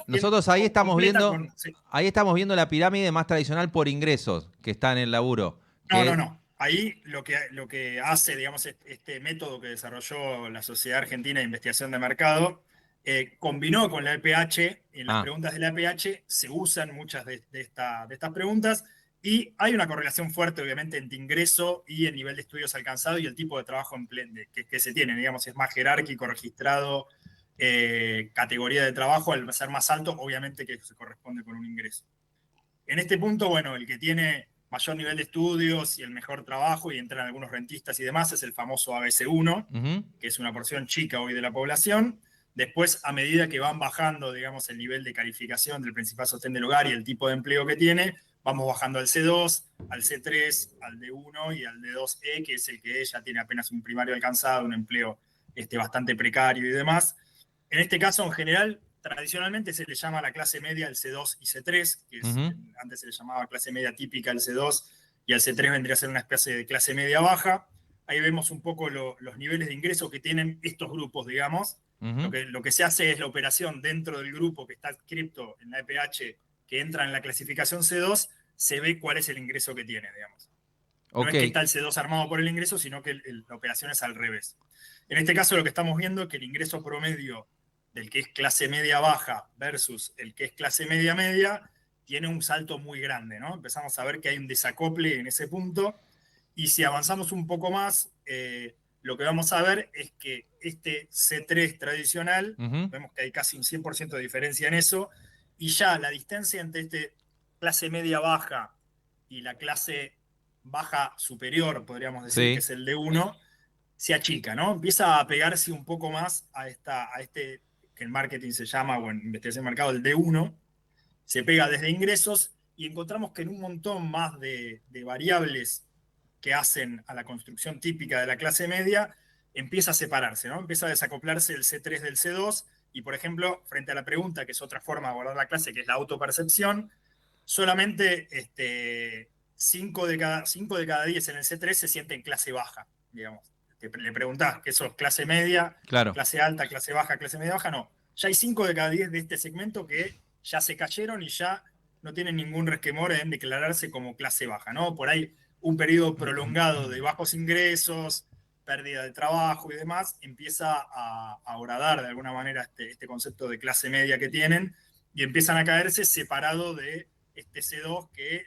nosotros ahí estamos viendo la pirámide más tradicional por ingresos que está en el laburo. No. Ahí lo que hace, digamos, este método que desarrolló la Sociedad Argentina de Investigación de Mercado combinó con la EPH, en las preguntas de la EPH se usan muchas de estas preguntas, y hay una correlación fuerte, obviamente, entre ingreso y el nivel de estudios alcanzado y el tipo de trabajo que se tiene, digamos, es más jerárquico, registrado, categoría de trabajo, al ser más alto, obviamente que se corresponde con un ingreso. En este punto, bueno, el que tiene mayor nivel de estudios y el mejor trabajo, y entran algunos rentistas y demás, es el famoso ABC1, que es una porción chica hoy de la población. Después, a medida que van bajando, digamos, el nivel de calificación del principal sostén del hogar y el tipo de empleo que tiene, vamos bajando al C2, al C3, al D1 y al D2E, que es el que ya tiene apenas un primario alcanzado, un empleo bastante precario y demás. En este caso, en general, tradicionalmente se le llama a la clase media el C2 y C3, que antes se le llamaba clase media típica el C2, y el C3 vendría a ser una especie de clase media baja. Ahí vemos un poco los niveles de ingresos que tienen estos grupos, digamos. Lo que se hace es la operación dentro del grupo que está adscripto en la EPH, que entra en la clasificación C2, se ve cuál es el ingreso que tiene, digamos. No es que está el C2 armado por el ingreso, sino que la operación es al revés. En este caso lo que estamos viendo es que el ingreso promedio del que es clase media baja versus el que es clase media media tiene un salto muy grande, ¿no? Empezamos a ver que hay un desacople en ese punto, y si avanzamos un poco más, lo que vamos a ver es que este C3 tradicional, vemos que hay casi un 100% de diferencia en eso, y ya la distancia entre clase media baja y la clase baja superior, podríamos decir, que es el D1, se achica, ¿no? Empieza a pegarse un poco más a este que en marketing se llama, o en investigación de mercado, el D1, se pega desde ingresos, y encontramos que en un montón más de variables que hacen a la construcción típica de la clase media, empieza a separarse, ¿no? Empieza a desacoplarse el C3 del C2, y por ejemplo, frente a la pregunta, que es otra forma de abordar la clase, que es la autopercepción, solamente 5 de cada 10 en el C3 se sienten clase baja, digamos. Le preguntás que sos clase media, clase alta, clase baja, clase media baja, no. Ya hay 5 de cada 10 de este segmento que ya se cayeron y ya no tienen ningún resquemor en declararse como clase baja, ¿no? Por ahí un periodo prolongado de bajos ingresos, pérdida de trabajo y demás, empieza a horadar de alguna manera este concepto de clase media que tienen, y empiezan a caerse separado de este C2 que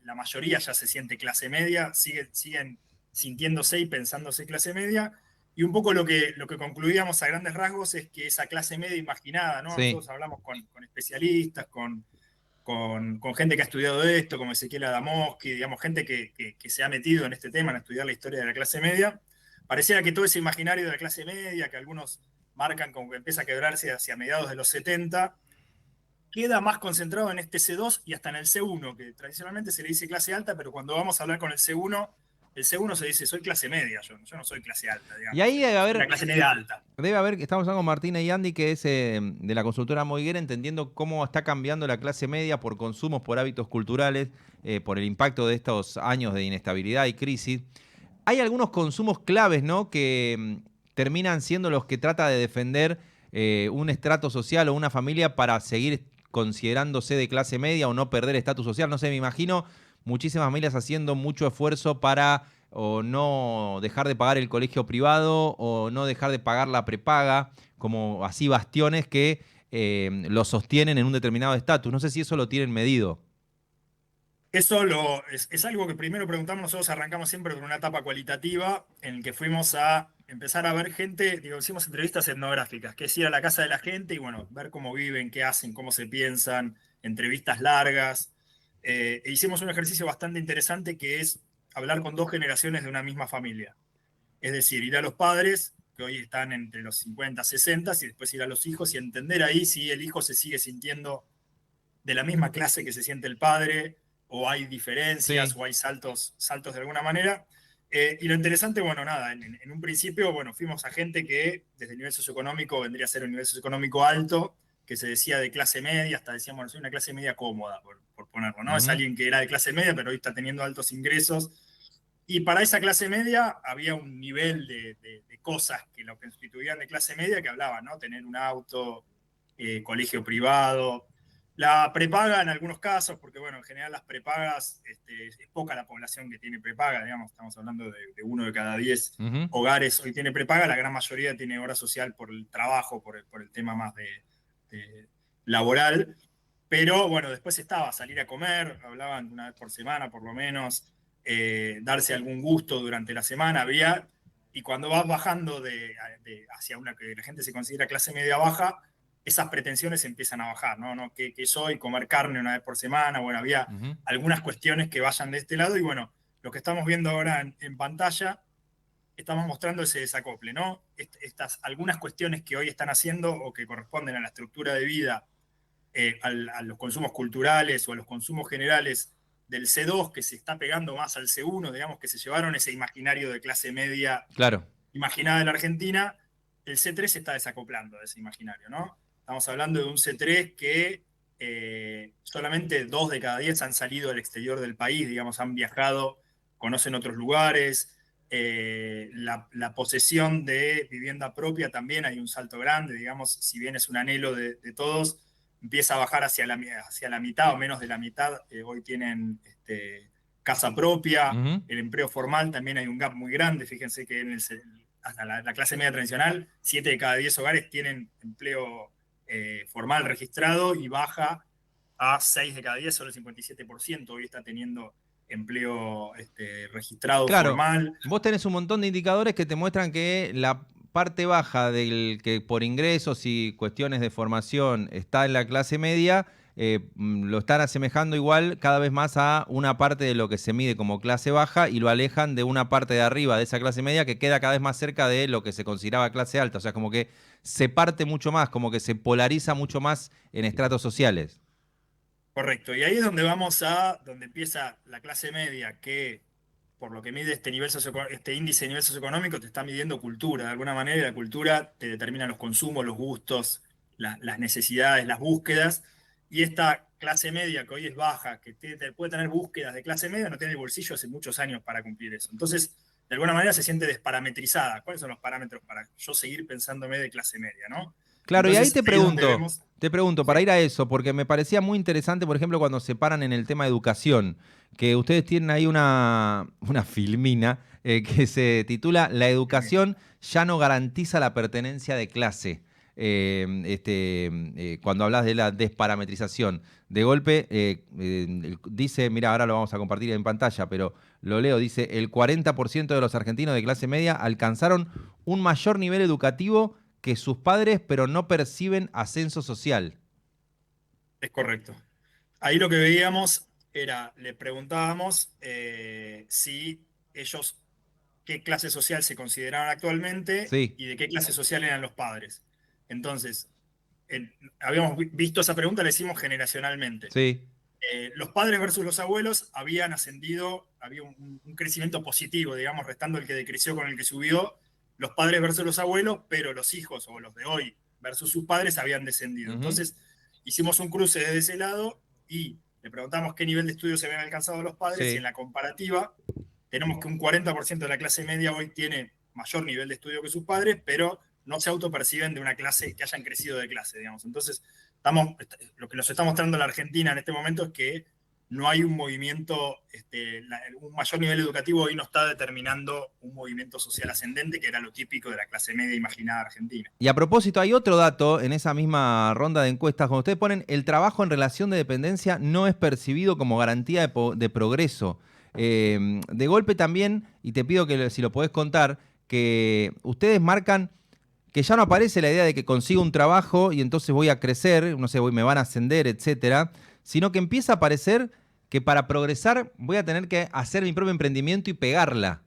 la mayoría ya se siente clase media, siguen sintiéndose y pensándose clase media, y un poco lo que concluíamos a grandes rasgos es que esa clase media imaginada, ¿no? Nosotros hablamos con especialistas, con gente que ha estudiado esto, como Ezequiel Adamowski, digamos, gente que se ha metido en este tema, en estudiar la historia de la clase media. Pareciera que todo ese imaginario de la clase media, que algunos marcan como que empieza a quebrarse hacia mediados de los 70, queda más concentrado en este C2 y hasta en el C1, que tradicionalmente se le dice clase alta, pero cuando vamos a hablar con el C1 se dice, soy clase media, yo no soy clase alta, digamos. Y ahí debe haber una clase media alta. Debe haber, estamos hablando con Martina y Andy, que es de la consultora Moiguera, entendiendo cómo está cambiando la clase media por consumos, por hábitos culturales, por el impacto de estos años de inestabilidad y crisis. Hay algunos consumos claves, ¿no?, que terminan siendo los que trata de defender un estrato social o una familia para seguir considerándose de clase media o no perder estatus social. No sé, me imagino muchísimas familias haciendo mucho esfuerzo para o no dejar de pagar el colegio privado o no dejar de pagar la prepaga, como así bastiones que lo sostienen en un determinado estatus. No sé si eso lo tienen medido. Eso es algo que primero preguntamos. Nosotros arrancamos siempre con una etapa cualitativa en la que fuimos a empezar a ver gente, hicimos entrevistas etnográficas, que es ir a la casa de la gente y bueno, ver cómo viven, qué hacen, cómo se piensan, entrevistas largas. E hicimos un ejercicio bastante interesante, que es hablar con 2 generaciones de una misma familia. Es decir, ir a los padres, que hoy están entre los 50, 60, y después ir a los hijos y entender ahí si el hijo se sigue sintiendo de la misma clase que se siente el padre, o hay diferencias, o hay saltos de alguna manera. Y lo interesante, bueno, nada, en un principio, bueno, fuimos a gente que desde el nivel socioeconómico vendría a ser un nivel socioeconómico alto, que se decía de clase media, hasta decíamos, bueno, soy una clase media cómoda, por ponerlo, ¿no? Es alguien que era de clase media, pero hoy está teniendo altos ingresos. Y para esa clase media había un nivel de cosas que lo constituían de clase media que hablaban, ¿no? Tener un auto, colegio privado, La prepaga en algunos casos, porque bueno, en general las prepagas, es poca la población que tiene prepaga, digamos, estamos hablando de 1 de cada 10 hogares hoy tiene prepaga, la gran mayoría tiene obra social por el trabajo, por el tema más de laboral, pero bueno, después estaba salir a comer, hablaban una vez por semana por lo menos, darse algún gusto durante la semana, había, y cuando vas bajando hacia una que la gente se considera clase media baja, esas pretensiones empiezan a bajar, ¿no? ¿Qué soy? Comer carne una vez por semana. Bueno, había algunas cuestiones que vayan de este lado y bueno, lo que estamos viendo ahora en pantalla, estamos mostrando ese desacople, ¿no? Algunas cuestiones que hoy están haciendo o que corresponden a la estructura de vida, a los consumos culturales o a los consumos generales del C2, que se está pegando más al C1, digamos, que se llevaron ese imaginario de clase media imaginada en la Argentina, el C3 se está desacoplando de ese imaginario, ¿no? Estamos hablando de un C3 que solamente 2 de cada 10 han salido al exterior del país, digamos, han viajado, conocen otros lugares. La posesión de vivienda propia también hay un salto grande, digamos, si bien es un anhelo de todos, empieza a bajar hacia la mitad o menos de la mitad. Hoy tienen casa propia, el empleo formal también hay un gap muy grande. Fíjense que hasta la clase media tradicional, 7 de cada 10 hogares tienen empleo formal registrado y baja a 6 de cada 10, solo el 57% hoy está teniendo empleo registrado formal. Vos tenés un montón de indicadores que te muestran que la parte baja del que por ingresos y cuestiones de formación está en la clase media, lo están asemejando igual cada vez más a una parte de lo que se mide como clase baja y lo alejan de una parte de arriba de esa clase media que queda cada vez más cerca de lo que se consideraba clase alta. O sea, como que se parte mucho más, como que se polariza mucho más en estratos sociales. Correcto, y ahí es donde donde empieza la clase media, que por lo que mide este índice de nivel socioeconómico te está midiendo cultura, de alguna manera, y la cultura te determina los consumos, los gustos, las necesidades, las búsquedas, y esta clase media que hoy es baja, que puede tener búsquedas de clase media, no tiene el bolsillo hace muchos años para cumplir eso. Entonces, de alguna manera se siente desparametrizada. ¿Cuáles son los parámetros para yo seguir pensándome de clase media, no? Claro, entonces, y ahí te pregunto, para ir a eso, porque me parecía muy interesante, por ejemplo, cuando se paran en el tema de educación, que ustedes tienen ahí una filmina que se titula La educación ya no garantiza la pertenencia de clase. Cuando hablas de la desparametrización. De golpe dice, mira, ahora lo vamos a compartir en pantalla, pero lo leo, dice, el 40% de los argentinos de clase media alcanzaron un mayor nivel educativo que sus padres, pero no perciben ascenso social. Es correcto. Ahí lo que veíamos era, le preguntábamos si ellos, qué clase social se consideraban actualmente y de qué clase social eran los padres. Entonces, habíamos visto esa pregunta, la hicimos generacionalmente. Los padres versus los abuelos habían ascendido, había un crecimiento positivo, digamos, restando el que decreció con el que subió. Los padres versus los abuelos, pero los hijos o los de hoy versus sus padres habían descendido. Entonces, hicimos un cruce desde ese lado y le preguntamos qué nivel de estudio se habían alcanzado los padres y en la comparativa tenemos que un 40% de la clase media hoy tiene mayor nivel de estudio que sus padres, pero no se autoperciben de una clase, que hayan crecido de clase, digamos. Entonces, lo que nos está mostrando la Argentina en este momento es que no hay un movimiento, un mayor nivel educativo hoy no está determinando un movimiento social ascendente, que era lo típico de la clase media imaginada argentina. Y a propósito, hay otro dato en esa misma ronda de encuestas, cuando ustedes ponen el trabajo en relación de dependencia no es percibido como garantía de progreso. De golpe también, y te pido que si lo podés contar, que ustedes marcan que ya no aparece la idea de que consigo un trabajo y entonces voy a crecer, no sé, me van a ascender, etcétera, sino que empieza a aparecer que para progresar voy a tener que hacer mi propio emprendimiento y pegarla.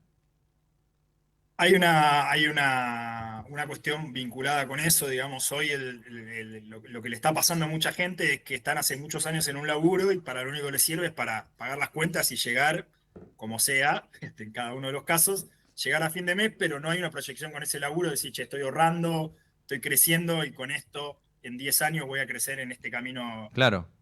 Hay una cuestión vinculada con eso, digamos, hoy lo que le está pasando a mucha gente es que están hace muchos años en un laburo y para lo único que les sirve es para pagar las cuentas y llegar, como sea, en cada uno de los casos, llegar a fin de mes, pero no hay una proyección con ese laburo, de decir, che, estoy ahorrando, estoy creciendo y con esto en 10 años voy a crecer en este camino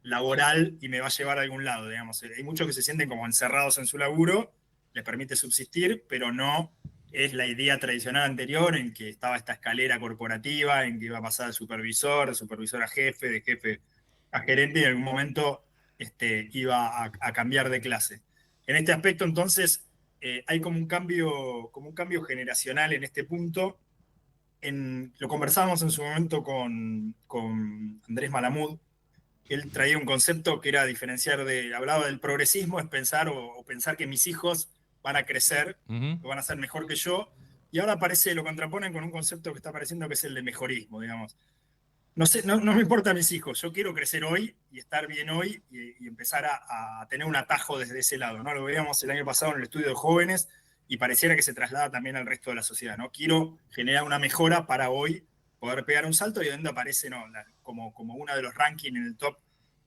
laboral y me va a llevar a algún lado, digamos. Hay muchos que se sienten como encerrados en su laburo, les permite subsistir, pero no es la idea tradicional anterior en que estaba esta escalera corporativa, en que iba a pasar de supervisor a jefe, de jefe a gerente y en algún momento iba a cambiar de clase. En este aspecto, entonces, hay como un cambio generacional en este punto. Lo conversábamos en su momento con Andrés Malamud. Él traía un concepto que era hablaba del progresismo, es pensar o pensar que mis hijos van a crecer, que van a ser mejor que yo, y ahora lo contraponen con un concepto que está apareciendo que es el de mejorismo, digamos. No sé, no me importan mis hijos, yo quiero crecer hoy y estar bien hoy y empezar a tener un atajo desde ese lado, ¿no? Lo veíamos el año pasado en el estudio de jóvenes y pareciera que se traslada también al resto de la sociedad, ¿no? Quiero generar una mejora para hoy poder pegar un salto y donde aparece, ¿no? como uno de los rankings en el top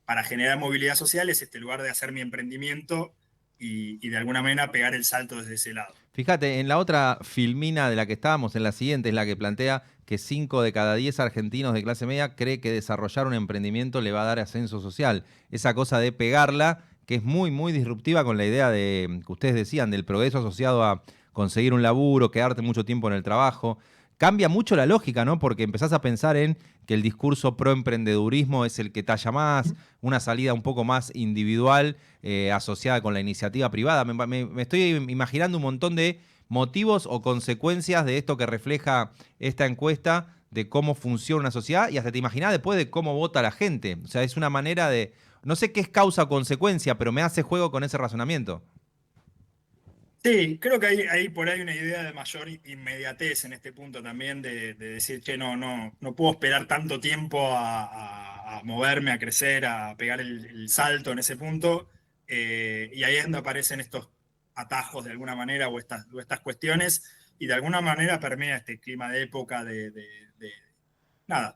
para generar movilidad social es este lugar de hacer mi emprendimiento y de alguna manera pegar el salto desde ese lado. Fíjate, en la otra filmina de la que estábamos, en la siguiente, es la que plantea que 5 de cada 10 argentinos de clase media cree que desarrollar un emprendimiento le va a dar ascenso social. Esa cosa de pegarla, que es muy, muy disruptiva con la idea que ustedes decían, del progreso asociado a conseguir un laburo, quedarte mucho tiempo en el trabajo. Cambia mucho la lógica, ¿no? Porque empezás a pensar en que el discurso pro emprendedurismo es el que talla más, una salida un poco más individual asociada con la iniciativa privada. Me estoy imaginando un montón de motivos o consecuencias de esto que refleja esta encuesta de cómo funciona una sociedad y hasta te imaginás después de cómo vota la gente. O sea, es una manera de... No sé qué es causa o consecuencia, pero me hace juego con ese razonamiento. Sí, creo que hay por ahí una idea de mayor inmediatez en este punto también, de decir, che, no puedo esperar tanto tiempo a moverme, a crecer, a pegar el salto en ese punto. Y ahí es donde aparecen estos atajos de alguna manera o estas cuestiones, y de alguna manera permea este clima de época de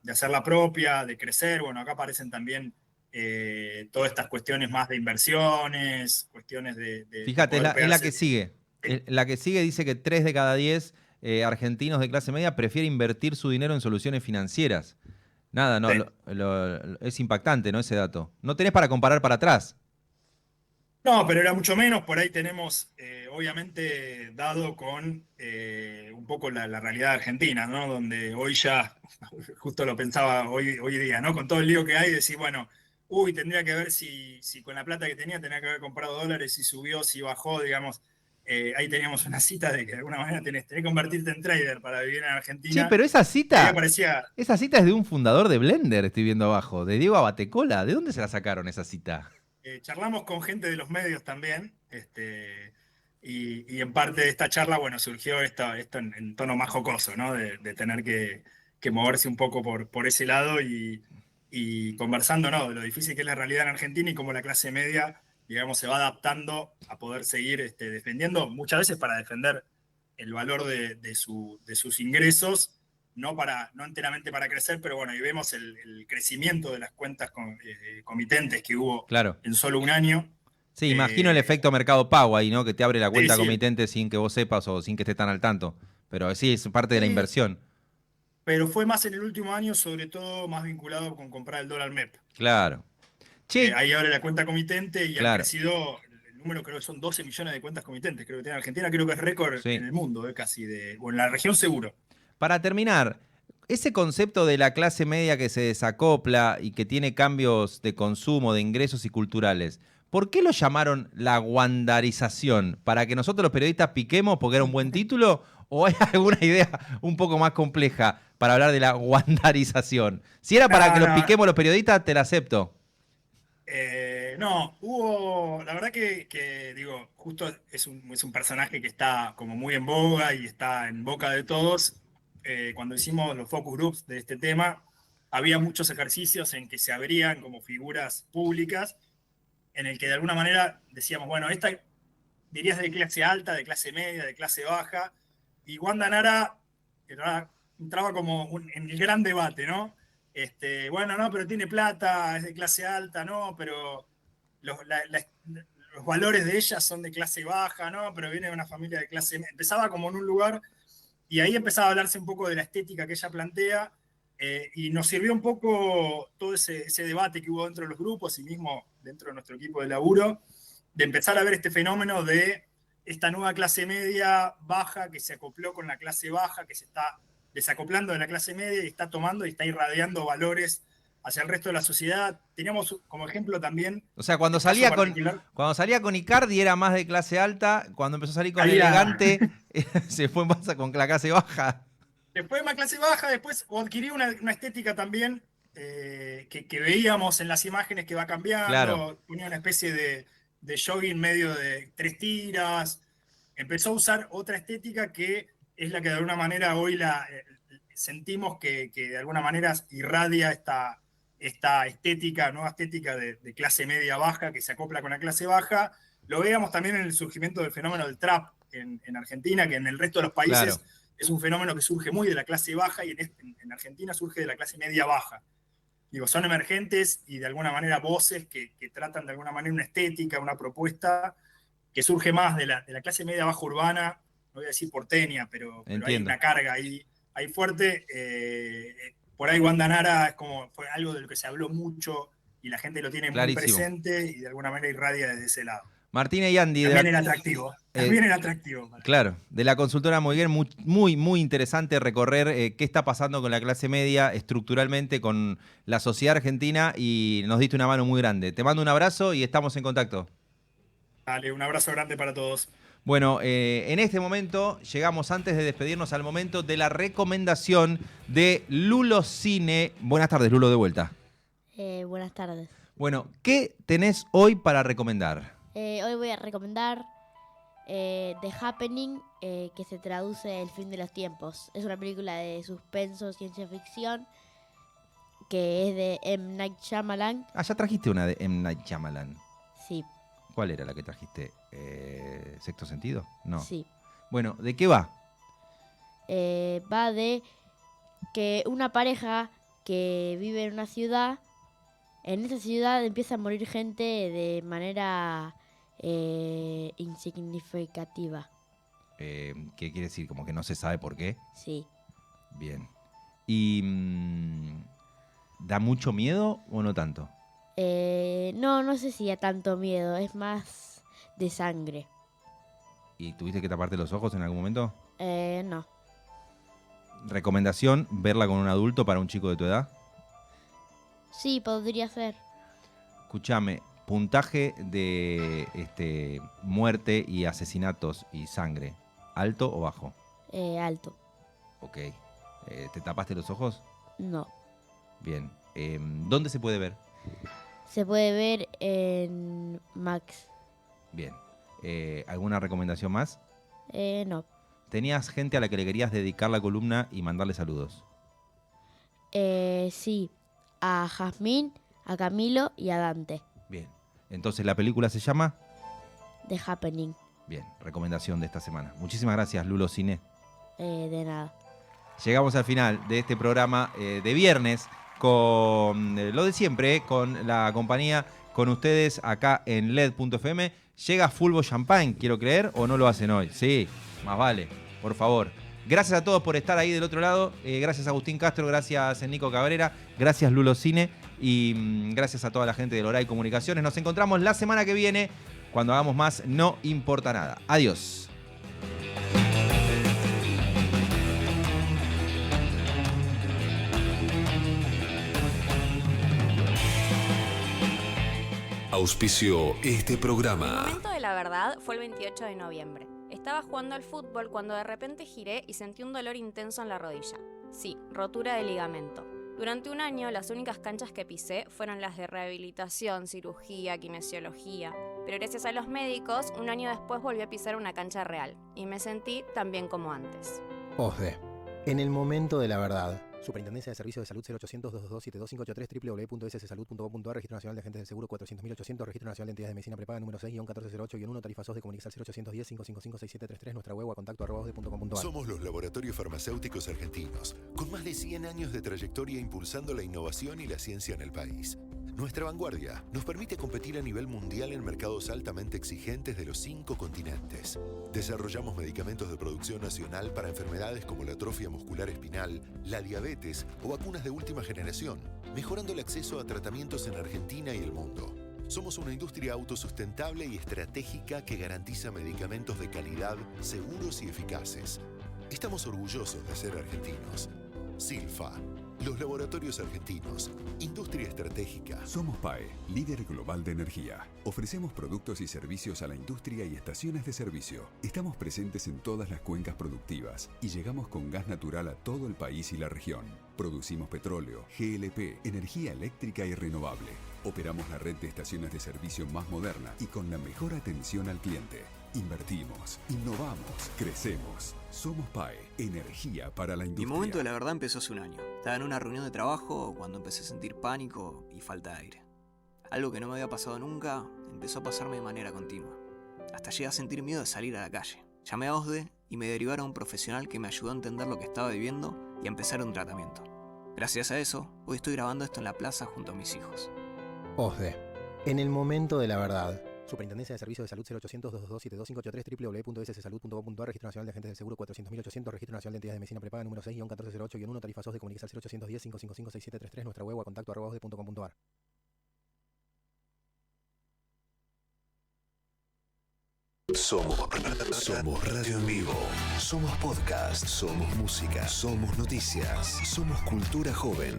hacer la propia, de crecer. Bueno, acá aparecen también todas estas cuestiones más de inversiones, cuestiones de Fíjate, es la pegarse. que sigue. La que sigue dice que 3 de cada 10 argentinos de clase media prefieren invertir su dinero en soluciones financieras. Nada, no, Sí. es impactante, ¿no? Ese dato. No tenés para comparar para atrás. No, pero era mucho menos. Por ahí tenemos, obviamente, dado con un poco la realidad argentina, ¿no? Donde hoy ya, justo lo pensaba hoy día, ¿no? Con todo el lío que hay, decir, bueno, tendría que ver si con la plata que tenía que haber comprado dólares, si subió, si bajó, digamos. Ahí teníamos una cita de que de alguna manera tenés que convertirte en trader para vivir en Argentina. Che, pero esa Ahí cita aparecía, es de un fundador de Blender, estoy viendo abajo, de Diego Abatecola. ¿De dónde se la sacaron esa cita? charlamos con gente de los medios también, y en parte de esta charla, bueno, surgió esto en tono más jocoso, ¿no? De tener que moverse un poco por ese lado y conversando, ¿no? De lo difícil que es la realidad en Argentina y cómo la clase media, digamos, se va adaptando a poder seguir defendiendo, muchas veces para defender el valor de sus ingresos, no enteramente para crecer, pero bueno, y vemos el crecimiento de las cuentas comitentes que hubo Claro. en solo un año. Sí, imagino el efecto Mercado Pago ahí, ¿no? Que te abre la cuenta sí. comitente sin que vos sepas o sin que estés tan al tanto. Pero sí, es parte de la Sí. inversión. Pero fue más en el último año, sobre todo más vinculado con comprar el dólar MEP. Claro. Che, Ahí abre la cuenta comitente y ha Claro. crecido, el número creo que son 12 millones de cuentas comitentes, creo que tiene Argentina, creo que es récord Sí. en el mundo, casi, o en la región seguro. para terminar, ese concepto de la clase media que se desacopla y que tiene cambios de consumo, de ingresos y culturales, ¿por qué lo llamaron la guandarización? ¿Para que nosotros los periodistas piquemos porque era un buen título? ¿O hay alguna idea un poco más compleja para hablar de la guandarización? Si era para que lo piquemos los periodistas, te la acepto. No, la verdad que digo, justo es un personaje que está como muy en boga y está en boca de todos. Cuando hicimos los focus groups de este tema, había muchos ejercicios en que se abrían como figuras públicas, en el que de alguna manera decíamos, bueno, esta dirías de clase alta, de clase media, de clase baja, y Wanda Nara entraba como en el gran debate, ¿no? Bueno, no, pero tiene plata, es de clase alta, no, pero los valores de ella son de clase baja, ¿no? Pero viene de una familia de clase media. Empezaba como en un lugar, y ahí empezaba a hablarse un poco de la estética que ella plantea, y nos sirvió un poco todo ese debate que hubo dentro de los grupos y mismo dentro de nuestro equipo de laburo, de empezar a ver este fenómeno de esta nueva clase media baja que se acopló con la clase baja, que se está desacoplando de la clase media y está tomando y está irradiando valores hacia el resto de la sociedad. Teníamos como ejemplo también... O sea, cuando salía con Icardi era más de clase alta, cuando empezó a salir con Elegante se fue más con la clase baja. Después más clase baja, después adquirí una estética también que veíamos en las imágenes que va cambiando. Claro. Ponía una especie de jogging medio de 3 tiras. Empezó a usar otra estética que es la que de alguna manera hoy sentimos que de alguna manera irradia esta estética, nueva estética de clase media baja que se acopla con la clase baja. Lo veíamos también en el surgimiento del fenómeno del trap en Argentina, que en el resto de los países es un fenómeno que surge muy de la clase baja y en Argentina surge de la clase media baja. Digo, son emergentes y de alguna manera voces que tratan de alguna manera una estética, una propuesta que surge más de la clase media baja urbana, no voy a decir porteña, pero hay una carga ahí fuerte. Por ahí Guandanara fue algo de lo que se habló mucho y la gente lo tiene muy presente y de alguna manera irradia desde ese lado. Martina y Andy. También era atractivo. También era atractivo. Claro, de la consultora Moiguer, muy interesante recorrer qué está pasando con la clase media estructuralmente, con la sociedad argentina, y nos diste una mano muy grande. Te mando un abrazo y estamos en contacto. Dale, un abrazo grande para todos. Bueno, en este momento llegamos, antes de despedirnos, al momento de la recomendación de Lulo Cine. Buenas tardes, Lulo, de vuelta. Buenas tardes. Bueno, ¿qué tenés hoy para recomendar? Hoy voy a recomendar The Happening, que se traduce El fin de los tiempos. Es una película de suspenso, ciencia ficción, que es de M. Night Shyamalan. Ah, ya trajiste una de M. Night Shyamalan. Sí. ¿Cuál era la que trajiste? ¿Sexto sentido? No. Sí. Bueno, ¿de qué va? Va de que una pareja que vive en una ciudad, en esa ciudad empieza a morir gente de manera insignificativa. ¿Qué quiere decir? ¿Como que no se sabe por qué? Sí. Bien. ¿Y da mucho miedo o no tanto? No sé si da tanto miedo, es más de sangre. ¿Y tuviste que taparte los ojos en algún momento? No. ¿Recomendación verla con un adulto para un chico de tu edad? Sí, podría ser. Escúchame, puntaje de muerte y asesinatos y sangre, ¿alto o bajo? Alto. Ok. ¿Te tapaste los ojos? No. Bien. ¿Dónde se puede ver? Se puede ver en Max. Bien. ¿Alguna recomendación más? No. ¿Tenías gente a la que le querías dedicar la columna y mandarle saludos? Sí. A Jazmín, a Camilo y a Dante. Bien. Entonces, ¿la película se llama? The Happening. Bien. Recomendación de esta semana. Muchísimas gracias, Lulo Cine. De nada. Llegamos al final de este programa de viernes con lo de siempre, con la compañía, con ustedes acá en LED.fm. Llega Fulbo Champagne, quiero creer, o no lo hacen hoy. Sí, más vale, por favor. Gracias a todos por estar ahí del otro lado. Gracias Agustín Castro, gracias Nico Cabrera, gracias Lulo Cine y gracias a toda la gente de Loray Comunicaciones. Nos encontramos la semana que viene cuando hagamos más No Importa Nada. Adiós. Auspició este programa. El momento de la verdad fue el 28 de noviembre. Estaba jugando al fútbol cuando de repente giré y sentí un dolor intenso en la rodilla. Sí, rotura de ligamento. Durante un año, las únicas canchas que pisé fueron las de rehabilitación, cirugía, kinesiología. Pero gracias a los médicos, un año después volví a pisar una cancha real. Y me sentí tan bien como antes. OSDE. En el momento de la verdad. Superintendencia de Servicios de Salud 0800-222-72583 www.sssalud.gov.ar Registro Nacional de Agentes del Seguro 400.800 Registro Nacional de Entidades de Medicina Prepaga número 6-1408-1 Tarifa SOS de Comunicar 0810-555-6733 Nuestra web o contacto @osde.com.ar. Somos los laboratorios farmacéuticos argentinos, con más de 100 años de trayectoria impulsando la innovación y la ciencia en el país. Nuestra vanguardia nos permite competir a nivel mundial en mercados altamente exigentes de los 5 continentes. Desarrollamos medicamentos de producción nacional para enfermedades como la atrofia muscular espinal, la diabetes o vacunas de última generación, mejorando el acceso a tratamientos en Argentina y el mundo. Somos una industria autosustentable y estratégica que garantiza medicamentos de calidad, seguros y eficaces. Estamos orgullosos de ser argentinos. Silfa. Los laboratorios argentinos. Industria estratégica. Somos PAE, líder global de energía. Ofrecemos productos y servicios a la industria y estaciones de servicio. Estamos presentes en todas las cuencas productivas y llegamos con gas natural a todo el país y la región. Producimos petróleo, GLP, energía eléctrica y renovable. Operamos la red de estaciones de servicio más moderna y con la mejor atención al cliente. Invertimos, innovamos, crecemos. Somos PAE, energía para la industria. Mi momento de la verdad empezó hace un año. Estaba en una reunión de trabajo cuando empecé a sentir pánico y falta de aire. Algo que no me había pasado nunca empezó a pasarme de manera continua. Hasta llegué a sentir miedo de salir a la calle. Llamé a OSDE y me derivaron a un profesional que me ayudó a entender lo que estaba viviendo y a empezar un tratamiento. Gracias a eso, hoy estoy grabando esto en la plaza junto a mis hijos. OSDE. En el momento de la verdad. Superintendencia de Servicios de Salud 0800-222-7583 www.sssalud.com.ar Registro Nacional de Agentes del Seguro 400.800 Registro Nacional de Entidades de Medicina Prepaga número 6-1408-1 Tarifa SOS de comunicarse al 0810-555-6733 Nuestra web o a contacto@osde.com.ar. Somos radio en vivo, somos podcast, somos música, somos noticias, somos cultura joven.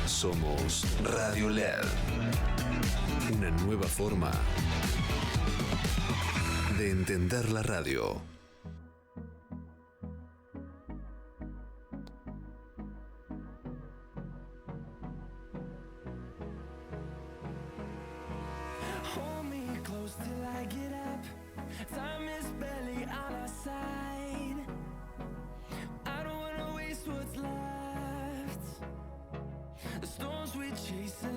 Somos Radio LED. Una nueva forma de entender la radio. Chasing